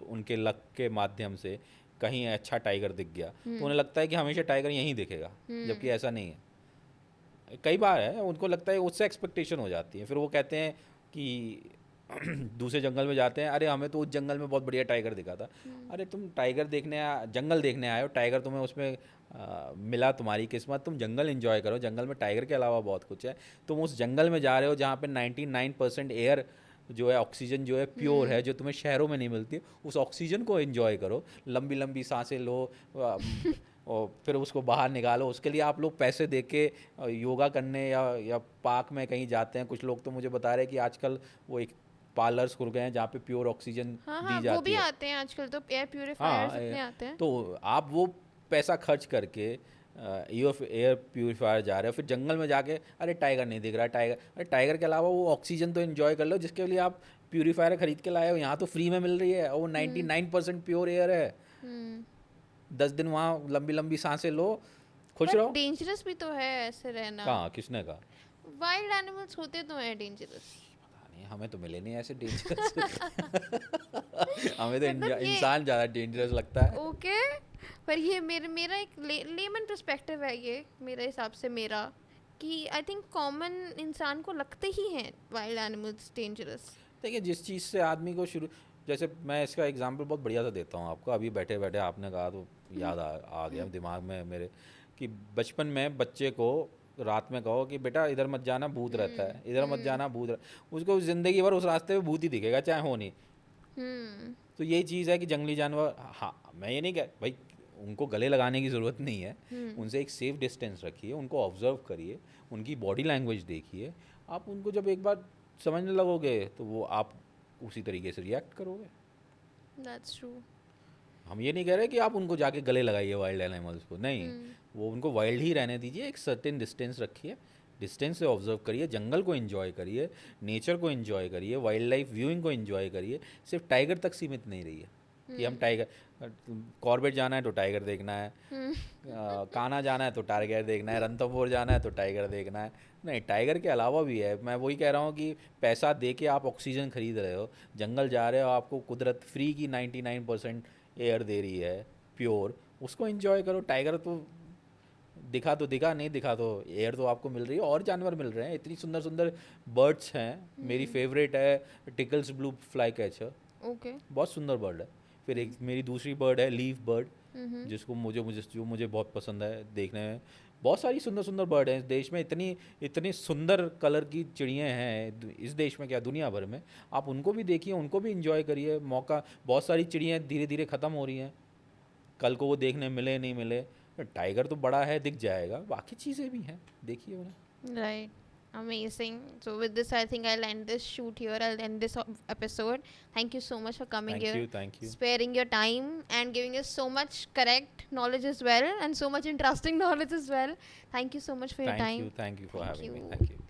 उनके लक के माध्यम से कहीं अच्छा टाइगर दिख गया तो उन्हें लगता है कि हमेशा टाइगर यहीं दिखेगा, जबकि ऐसा नहीं है। कई बार है उनको लगता है, उससे एक्सपेक्टेशन हो जाती है, फिर वो कहते हैं कि दूसरे जंगल में जाते हैं, अरे हमें तो उस जंगल में बहुत बढ़िया टाइगर दिखा था। अरे तुम टाइगर देखने जंगल देखने आए हो, टाइगर तुम्हें उसमें मिला, तुम्हारी किस्मत, तुम जंगल एंजॉय करो। जंगल में टाइगर के अलावा बहुत कुछ है। तुम उस जंगल में जा रहे हो जहाँ पे 99% एयर जो है, ऑक्सीजन जो है प्योर है, जो तुम्हें शहरों में नहीं मिलती। उस ऑक्सीजन को एंजॉय करो, लंबी लंबी सांसें लो, और फिर उसको बाहर निकालो। उसके लिए आप लोग पैसे दे के योगा करने या पार्क में कहीं जाते हैं। कुछ लोग तो मुझे बता रहे हैं कि आजकल वो एक पार्लर्स खुल गए हैं जहाँ पे प्योर ऑक्सीजन हाँ दी हाँ, वो जाती भी है। आते हैं आजकल तो, एयर हाँ प्यूरिफायर्स इतने आते हैं। तो आप वो पैसा खर्च करके एयर प्यूरिफायर जा रहे हो, फिर जंगल में जाके अरे टाइगर नहीं दिख रहा, टाइगर, अरे टाइगर के अलावा वो ऑक्सीजन तो एंजॉय कर लो जिसके लिए आप प्यूरिफायर खरीद के लाए हो। यहाँ तो फ्री में मिल रही है और वो 99% प्योर एयर है। हम्म। 10 दिन वहाँ लंबी लंबी सांसें लो, खुश पर रहो। डेंजरस भी तो है ऐसे रहना। कहाँ, किसने कहा? वाइल्ड एनिमल्स होते तो हैं डेंजरस। पता नहीं, हमें तो मिले नहीं ऐसे डेंजरस। हमें तो मतलब ये इंसान ज़्यादा डेंजरस लगता है। ओके, पर ये मेरा एक लेमन पर्सपेक्टिव है ये, मेरे हिसाब से मेरा, कि आई थिंक कॉमन इंसान को लगते ही हैं वाइल्ड एनिमल्स डेंजरस। देखिए, जिस चीज़ से आदमी को शुरू, जैसे मैं इसका एग्जांपल बहुत बढ़िया सा देता हूँ आपको। अभी बैठे बैठे आपने कहा तो याद आ गया दिमाग में मेरे, कि बचपन में बच्चे को रात में कहो कि बेटा इधर मत जाना, भूत रहता है, इधर मत जाना, भूत उसको ज़िंदगी भर उस रास्ते में भूत ही दिखेगा, चाहे हो नहीं। तो यही चीज़ है कि जंगली जानवर, हाँ मैं ये नहीं कह भाई उनको गले लगाने की ज़रूरत नहीं है। उनसे एक सेफ डिस्टेंस रखिए, उनको ऑब्जर्व करिए, उनकी बॉडी लैंग्वेज देखिए। आप उनको जब एक बार समझने लगोगे तो वो आप उसी तरीके से रिएक्ट करोगे। That's true. हम ये नहीं कह रहे कि आप उनको जाके गले लगाइए वाइल्ड एनिमल्स को, नहीं। वो उनको वाइल्ड ही रहने दीजिए, एक सर्टेन डिस्टेंस रखिए, डिस्टेंस से ऑब्जर्व करिए, जंगल को एंजॉय करिए, नेचर को एंजॉय करिए, वाइल्ड लाइफ व्यूइंग को एंजॉय करिए। सिर्फ टाइगर तक सीमित नहीं रहिए कि हम टाइगर, कॉर्बेट जाना है तो टाइगर देखना है, कान्हा जाना है तो टाइगर देखना है, रणथंभौर जाना है तो टाइगर देखना है। नहीं, टाइगर के अलावा भी है। मैं वही कह रहा हूँ कि पैसा दे के आप ऑक्सीजन खरीद रहे हो, जंगल जा रहे हो, आपको कुदरत फ्री की 99% एयर दे रही है प्योर, उसको एंजॉय करो। टाइगर तो दिखा तो दिखा, नहीं दिखा तो एयर तो आपको मिल रही है, और जानवर मिल रहे हैं, इतनी सुंदर सुंदर बर्ड्स हैं। मेरी फेवरेट है tickles blue fly catcher, okay. बहुत सुंदर बर्ड है। फिर एक मेरी दूसरी बर्ड है लीफ बर्ड, जिसको मुझे बहुत पसंद है देखने में। बहुत सारी सुंदर सुंदर बर्ड हैं इस देश में, इतनी इतनी सुंदर कलर की चिड़ियाँ हैं इस देश में, क्या दुनिया भर में। आप उनको भी देखिए, उनको भी इंजॉय करिए। मौका, बहुत सारी चिड़ियाँ धीरे धीरे ख़त्म हो रही हैं, कल को वो देखने मिले नहीं मिले। टाइगर तो बड़ा है, दिख जाएगा, बाकी चीज़ें भी हैं, देखिए उन्हें। Right. Amazing. So with this, I think I'll end this shoot here. I'll end this episode. Thank you so much for coming here, Thank you. sparing your time and giving us so much correct knowledge as well, and so much interesting knowledge as well. Thank you so much for your time. Thank you for having me. you. Thank you.